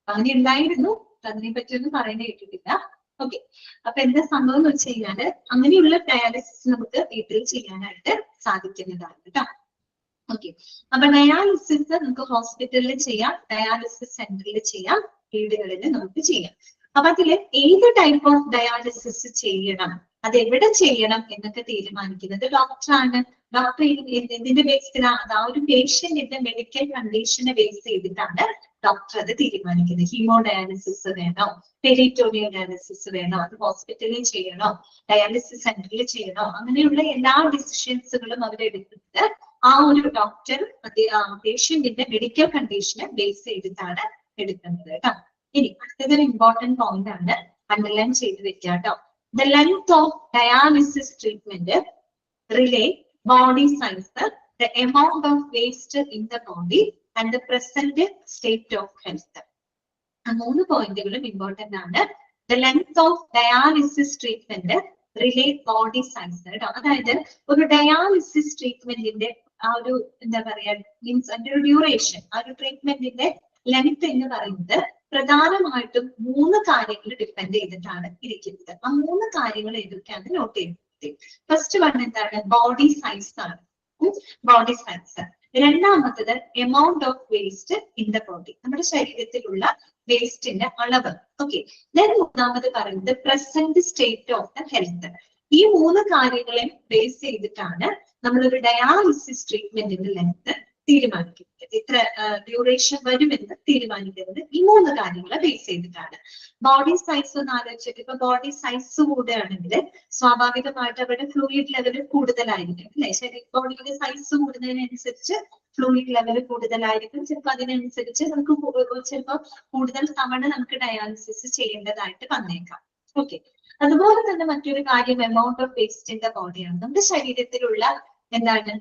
അങ്ങനെ ഉണ്ടായിരുന്നു, അതിനെ പറ്റിയൊന്നും പറയാൻ കേട്ടിട്ടില്ല. ഓക്കെ, അപ്പൊ എന്താ സംഭവം എന്ന് വെച്ച് കഴിഞ്ഞാല് അങ്ങനെയുള്ള ഡയാലിസിസ് നമുക്ക് വീട്ടിൽ ചെയ്യാനായിട്ട് സാധിക്കുന്നതാണ് കേട്ടോ. ഓക്കെ, അപ്പൊ ഡയാലിസിസ് നമുക്ക് ഹോസ്പിറ്റലിൽ ചെയ്യാം, ഡയാലിസിസ് സെന്ററിൽ ചെയ്യാം, വീടുകളിൽ നമുക്ക് ചെയ്യാം. അപ്പൊ അതില് ഏത് ടൈപ്പ് ഓഫ് ഡയാലിസിസ് ചെയ്യണം, അത് എവിടെ ചെയ്യണം എന്നൊക്കെ തീരുമാനിക്കുന്നത് ഡോക്ടറാണ്. ഡോക്ടർ ഇതിന്റെ ബേസിലാണ്, ആ ഒരു പേഷ്യന്റിന്റെ മെഡിക്കൽ കണ്ടീഷനെ ബേസ് ചെയ്തിട്ടാണ് ഡോക്ടർ അത് തീരുമാനിക്കുന്നത്. ഹീമോ ഡയാലിസിസ് വേണോ, പെരിറ്റോണിയൽ ഡയാലിസിസ് വേണോ, അത് ഹോസ്പിറ്റലിൽ ചെയ്യണോ, ഡയാലിസിസ് സെന്ററിൽ ചെയ്യണോ, അങ്ങനെയുള്ള എല്ലാ ഡിസിഷൻസുകളും അവരെടുക്കുന്നത് ആ ഒരു ഡോക്ടർ പേഷ്യന്റിന്റെ മെഡിക്കൽ കണ്ടീഷനെ ബേസ് ചെയ്തിട്ടാണ് എടുക്കുന്നത് കേട്ടോ. ഇനി അടുത്തൊരു ഇമ്പോർട്ടന്റ് പോയിന്റ് ആണ്, അണ്ടർലൈൻ ചെയ്ത് വെക്കുക കേട്ടോ. The length of dialysis treatment relate body size, the amount of waste in the body and the present state of health. ആ 3 പോയിന്റുകളും ഇമ്പോർട്ടന്റ് ആണ്. The length of dialysis treatment relate body size കേട്ടോ. അതായത് ഒരു ഡയാലിസിസ് ട്രീറ്റ്മെന്റിന്റെ ആ ഒരു എന്താ പറയാ മീൻസ് അതിന്റെ ഒരു ഡ്യൂറേഷൻ, ആ ഒരു ട്രീറ്റ്മെന്റിന്റെ ലെങ്ത് എന്ന് പറയുന്നത് പ്രധാനമായിട്ടും 3 കാര്യങ്ങൾ ഡിപ്പെൻഡ് ചെയ്തിട്ടാണ് ഇരിക്കുന്നത്. ആ 3 കാര്യങ്ങൾ ഏതൊക്കെയാണ് നോട്ട് ചെയ്യുന്നത്. ഫസ്റ്റ് വൺ എന്താണ്, ബോഡി സൈസ് ആണ്. Body size. രണ്ടാമത്തത് amount of waste in the body, നമ്മുടെ ശരീരത്തിലുള്ള വേസ്റ്റിന്റെ അളവ്. ഓക്കെ, ദെൻ മൂന്നാമത് പറയുന്നത് present state of the health. ഈ 3 കാര്യങ്ങളെ ബേസ് ചെയ്തിട്ടാണ് നമ്മളൊരു ഡയാലിസിസ് ട്രീറ്റ്മെന്റിന്റെ ലെങ്ത് തീരുമാനിക്കുന്നത്. ഇത്ര ഡ്യൂറേഷൻ വരുമെന്ന് തീരുമാനിക്കുന്നത് ഈ 3 കാര്യങ്ങളെ ബേസ് ചെയ്തിട്ടാണ്. ബോഡി സൈസ് ഒന്ന് ആലോചിച്ചിട്ട്, ഇപ്പൊ ബോഡി സൈസ് കൂടുകയാണെങ്കിൽ സ്വാഭാവികമായിട്ട് അവരുടെ ഫ്ലൂയിഡ് ലെവൽ കൂടുതലായിരിക്കും അല്ലെ. ശരി, ബോഡിയുടെ സൈസ് കൂടുന്നതിനനുസരിച്ച് ഫ്ലൂയിഡ് ലെവൽ കൂടുതലായിരിക്കും. ചിലപ്പോൾ അതിനനുസരിച്ച് നമുക്ക് ചിലപ്പോൾ കൂടുതൽ തവണ നമുക്ക് ഡയാലിസിസ് ചെയ്യേണ്ടതായിട്ട് വന്നേക്കാം. ഓക്കെ, അതുപോലെ തന്നെ മറ്റൊരു കാര്യം amount of waste in the ബോഡിയാണ്. നമ്മുടെ ശരീരത്തിലുള്ള എന്താണ്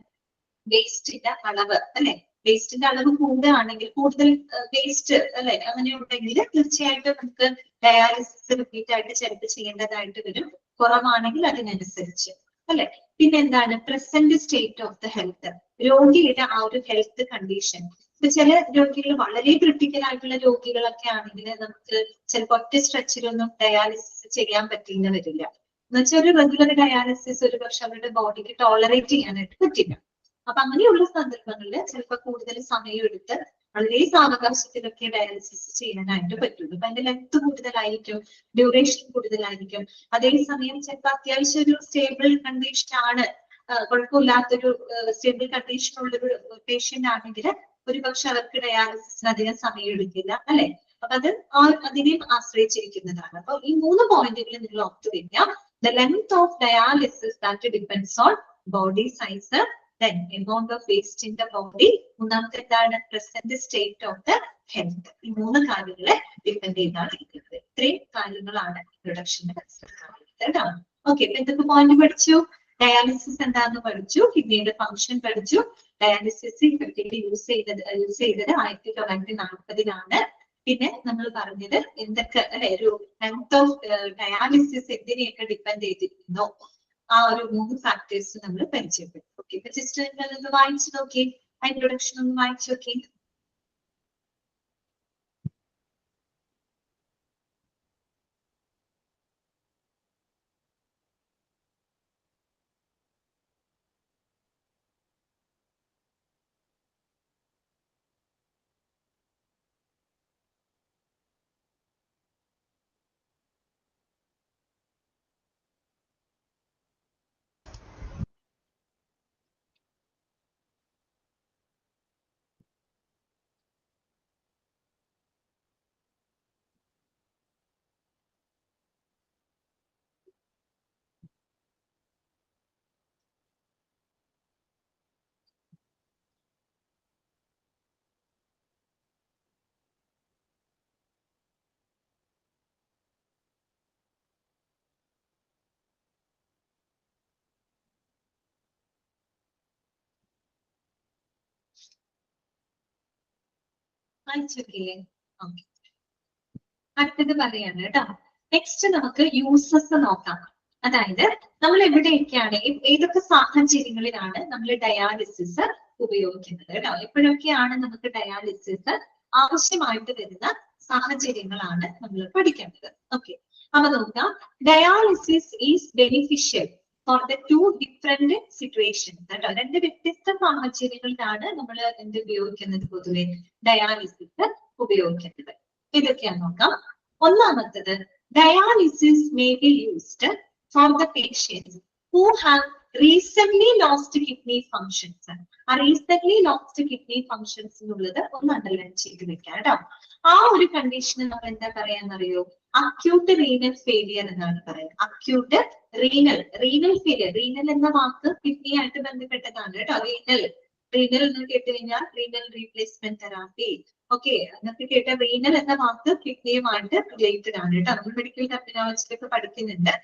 വേസ്റ്റിന്റെ അളവ് അല്ലെ. വേസ്റ്റിന്റെ അളവ് കൂടുകയാണെങ്കിൽ, കൂടുതൽ വേസ്റ്റ് അല്ലെ അങ്ങനെ ഉണ്ടെങ്കിൽ തീർച്ചയായിട്ടും നമുക്ക് ഡയാലിസിസ് റിപ്പീറ്റ് ആയിട്ട് ചിലപ്പോൾ ചെയ്യേണ്ടതായിട്ട് വരും. കുറവാണെങ്കിൽ അതിനനുസരിച്ച് അല്ലെ. പിന്നെ എന്താണ് present state of the health, രോഗിയുടെ ആ ഒരു ഹെൽത്ത് കണ്ടീഷൻ. ഇപ്പൊ ചില രോഗികൾ വളരെ ക്രിട്ടിക്കൽ ആയിട്ടുള്ള രോഗികളൊക്കെ ആണെങ്കിൽ നമുക്ക് ചിലപ്പോൾ ഒറ്റ സ്ട്രെച്ചിലൊന്നും ഡയാലിസിസ് ചെയ്യാൻ പറ്റിയെന്ന് വരില്ല. എന്നുവെച്ചാൽ ഒരു റെഗുലർ ഡയാലിസിസ് ഒരു പക്ഷെ അവരുടെ ബോഡിക്ക് ടോളറേറ്റ് ചെയ്യാനായിട്ട് പറ്റില്ല. അപ്പൊ അങ്ങനെയുള്ള സന്ദർഭങ്ങളിൽ ചിലപ്പോൾ കൂടുതൽ സമയം എടുത്ത് വളരെ സാവകാശത്തിലൊക്കെ ഡയാലിസിസ് ചെയ്യാനായിട്ട് പറ്റുള്ളൂ. അപ്പൊ അതിന്റെ ലെങ്ത് കൂടുതലായിരിക്കും, ഡ്യൂറേഷൻ കൂടുതലായിരിക്കും. അതേസമയം ചിലപ്പോൾ അത്യാവശ്യം ഒരു സ്റ്റേബിൾ കണ്ടീഷൻ ആണ്, കുഴപ്പമില്ലാത്തൊരു സ്റ്റേബിൾ കണ്ടീഷൻ ഉള്ളൊരു പേഷ്യന്റ് ആണെങ്കിൽ ഒരു പക്ഷെ അവർക്ക് ഡയാലിസിസിന് അധികം സമയം എടുക്കില്ല അല്ലെ. അപ്പൊ അത് അതിനെയും ആശ്രയിച്ചിരിക്കുന്നതാണ്. അപ്പൊ ഈ 3 പോയിന്റുകൾ നിങ്ങൾ ഓർത്ത് വെക്കുക. The length of dialysis that depends on body size, then amount of waste in the body, മൂന്നാമത്തെ എന്താണ് present state of the health. ഈ 3 കാര്യങ്ങളെ ഡിപ്പെൻഡ് ചെയ്താണ് ഇരിക്കുന്നത്. ഇത്രയും കാര്യങ്ങളാണ് ഇൻട്രൊഡക്ഷന് മനസ്സിലാക്കുന്നത്. ഓക്കെ, ഇപ്പൊ എന്തൊക്കെ പോയിന്റ് പഠിച്ചു? ഡയാലിസിസ് എന്താണെന്ന് പഠിച്ചു, കിഡ്നിയുടെ ഫംഗ്ഷൻ പഠിച്ചു. ഡയാലിസിസ് ഇഫക്റ്റീവ്ലി യൂസ് ചെയ്തത് 1940-ലാണ്. പിന്നെ നമ്മൾ പറഞ്ഞത് എന്തൊക്കെ അല്ലെ ഒരു ലെങ്ത് ഓഫ് ഡയാലിസിസ് എന്തിനെയൊക്കെ ഡിപ്പെൻഡ് ചെയ്തിരിക്കുന്നു, ആ ഒരു 3 ഫാക്ടേഴ്സ് നമ്മൾ പരിചയപ്പെട്ടു. ഓക്കെ, ജസ്റ്റ് ഒന്ന് വായിച്ചു നോക്കി, ഇൻട്രൊഡക്ഷൻ ഒന്ന് വായിച്ചു നോക്കി. വായിച്ചോക്കില്ലേ? ഓക്കെ, അടുത്തത് പറയാണ് കേട്ടോ. നെക്സ്റ്റ് നമുക്ക് യൂസസ് നോക്കാം. അതായത് നമ്മൾ എവിടെയൊക്കെയാണ് ഏതൊക്കെ സാഹചര്യങ്ങളിലാണ് നമ്മൾ ഡയാലിസിസ് ഉപയോഗിക്കുന്നത് കേട്ടോ. എപ്പോഴൊക്കെയാണ് നമുക്ക് ഡയാലിസിസ് ആവശ്യമായിട്ട് വരുന്ന സാഹചര്യങ്ങളാണ് നമ്മൾ പഠിക്കേണ്ടത്. ഓക്കെ, അപ്പൊ നോക്കാം. Dialysis is beneficial for the two different situations കേട്ടോ. രണ്ട് വ്യത്യസ്ത സാഹചര്യങ്ങളിലാണ് നമ്മൾ എന്ത് ഉപയോഗിക്കുന്നത്, പൊതുവെ ഡയാലിസിസ് ഉപയോഗിക്കുന്നത്. ഇതൊക്കെയാണ് നോക്കാം. ഒന്നാമത്തത്, dialysis may be used for the patients who have recent lost kidney functions. ആ റീസെന്റ് ലോസ്റ്റ് കിഡ്നി ഫങ്ഷൻസ് എന്നുള്ളത് ഒന്ന് അണ്ടർലൈൻ ചെയ്ത് വെക്കാം കേട്ടോ. ആ ഒരു കണ്ടീഷന് നമ്മൾ എന്താ പറയാന്നറിയോ? അക്യൂട്ട് റീനൽ ഫെയിലിയർ എന്നാണ് പറയുന്നത്. Acute renal failure. റീനൽ എന്ന വാക്ക് കിഡ്നി ആയിട്ട് ബന്ധപ്പെട്ടതാണ് കേട്ടോ. റീനൽ എന്ന് കേട്ട് കഴിഞ്ഞാൽ റീനൽ റീപ്ലേസ്മെന്റ് തെറാപ്പി. ഓക്കെ, എന്നൊക്കെ കേട്ട റീനൽ എന്ന വാക്ക് കിഡ്നിയുമായിട്ട് റിലേറ്റഡ് ആണ് കേട്ടോ. നമ്മൾ മെഡിക്കൽ ടെർമിനോളജിയിലൊക്കെ പഠിക്കുന്നുണ്ട്.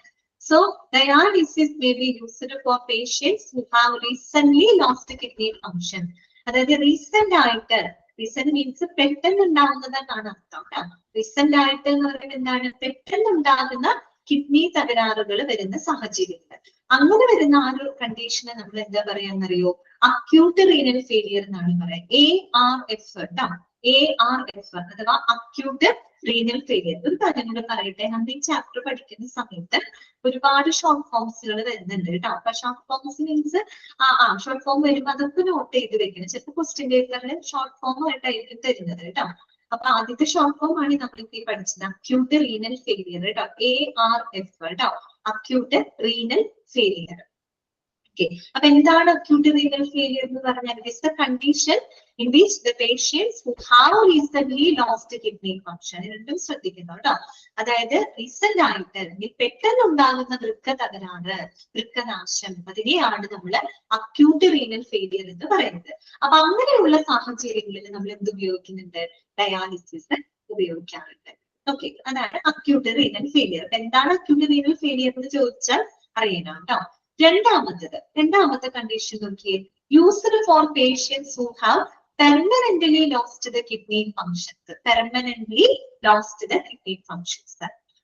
So dialysis may be used for patients who have recently lost kidney function. അതായത് റീസെന്റ് ആയിട്ട്, റീസെന്റ് മീൻസ് പെട്ടെന്ന് ഉണ്ടാകുന്നതാണ് അർത്ഥം കേട്ടോ. റീസെന്റ് ആയിട്ട് എന്ന് പറയുന്നത് എന്താണ്? പെട്ടെന്ന് ഉണ്ടാകുന്ന കിഡ്നി തകരാറുകൾ വരുന്ന സാഹചര്യങ്ങൾ. അങ്ങനെ വരുന്ന ആ ഒരു കണ്ടീഷനെ നമ്മൾ എന്താ പറയാന്നറിയോ? അക്യൂട്ട് റീനൽ ഫെയിലിയർ എന്നാണ് പറയാം. ARF കേട്ടോ. ARF അഥവാ അക്യൂട്ട് റീനൽ ഫെയിലിയർ. ഒരു കാര്യം കൂടെ പറയട്ടെ, നമ്മൾ ഈ ചാപ്റ്റർ പഠിക്കുന്ന സമയത്ത് ഒരുപാട് ഷോർട്ട് ഫോംസുകൾ വരുന്നുണ്ട് കേട്ടോ. അപ്പൊ short forms means short form വരുമ്പോൾ അതൊക്കെ നോട്ട് ചെയ്ത് വെക്കണം. ചിലപ്പോൾ ക്വസ്റ്റ്യൻ പേപ്പറിൽ ഷോർട്ട് ഫോം ആയിട്ടായിരിക്കും തരുന്നത് കേട്ടോ. അപ്പൊ ആദ്യത്തെ ഷോർട്ട് ഫോം ആണ് നമ്മളിപ്പോ ഈ പഠിച്ചത്, അക്യൂട്ട് റീനൽ ഫെയിലിയർ കേട്ടോ. ARF കേട്ടോ, അക്യൂട്ട് റീനൽ ഫെയിലിയർ. ഓക്കെ, അപ്പൊ എന്താണ് അക്യൂട്ട് റീനൽ ഫെയിലിയർ എന്ന് പറഞ്ഞാൽ? It is the condition in which the patients who have recently lost kidney function. രണ്ടും ശ്രദ്ധിക്കുന്നു കേട്ടോ. അതായത് റീസെന്റ് ആയിട്ട് അല്ലെങ്കിൽ പെട്ടെന്ന് ഉണ്ടാകുന്ന വൃക്ക തകരാറ്, വൃക്കനാശം, അതിനെയാണ് നമ്മൾ അക്യൂട്ട് റീനൽ ഫെയിലിയർ എന്ന് പറയുന്നത്. അപ്പൊ അങ്ങനെയുള്ള സാഹചര്യങ്ങളിൽ നമ്മൾ എന്ത് ഉപയോഗിക്കുന്നുണ്ട്? ഡയാലിസിസ് ഉപയോഗിക്കാറുണ്ട്. ഓക്കെ, അതാണ് അക്യൂട്ട് റീനൽ ഫെയിലിയർ. എന്താണ് അക്യൂട്ട് റീനൽ ഫെയിലിയർ എന്ന് ചോദിച്ചാൽ അറിയണം കേട്ടോ. രണ്ടാമത്തെ കണ്ടീഷൻ നോക്കിയേ. Used for patients who have permanently lost the kidney functions. Permanently lost the kidney functions.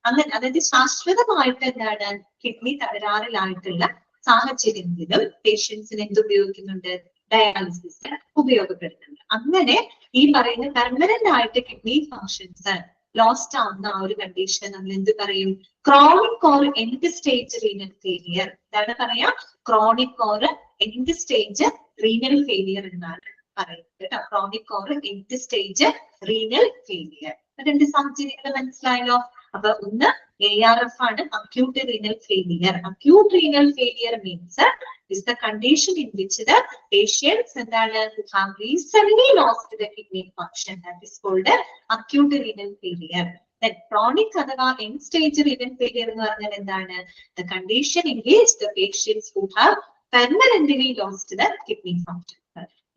അങ്ങനെ, അതായത് ശാശ്വതമായിട്ട് എന്താണ് കിഡ്നി തകരാറിലായിട്ടുള്ള സാഹചര്യങ്ങളിലും പേഷ്യൻസിന് എന്ത് ഉപയോഗിക്കുന്നുണ്ട്? ഡയാലിസിസ് ഉപയോഗപ്പെടുത്തുന്നുണ്ട്. അങ്ങനെ ഈ പറയുന്ന പെർമനന്റ് ആയിട്ട് കിഡ്നി ഫങ്ഷൻസ് ലോസ്റ്റ് ആവുന്ന ആ ഒരു കണ്ടീഷൻ നമ്മൾ എന്ത് പറയും? Chronic or end stage renal failure. എന്താണ് പറയാ? Chronic or end stage renal failure എന്നാണ് പറയുന്നത് കേട്ടോ. Chronic or end stage renal failure. രണ്ട് സാഹചര്യങ്ങൾ മനസ്സിലായല്ലോ. അപ്പൊ ഒന്ന് ARF ആണ്, acute renal failure. Acute renal failure means is the condition in which the patients എന്താണ് have recently lost the kidney function. That is called acute renal failure. Then chronic അഥവാ end stage renal failure എന്ന് പറഞ്ഞാൽ എന്താണ്? The condition in which the patients who have permanently lost the kidney function.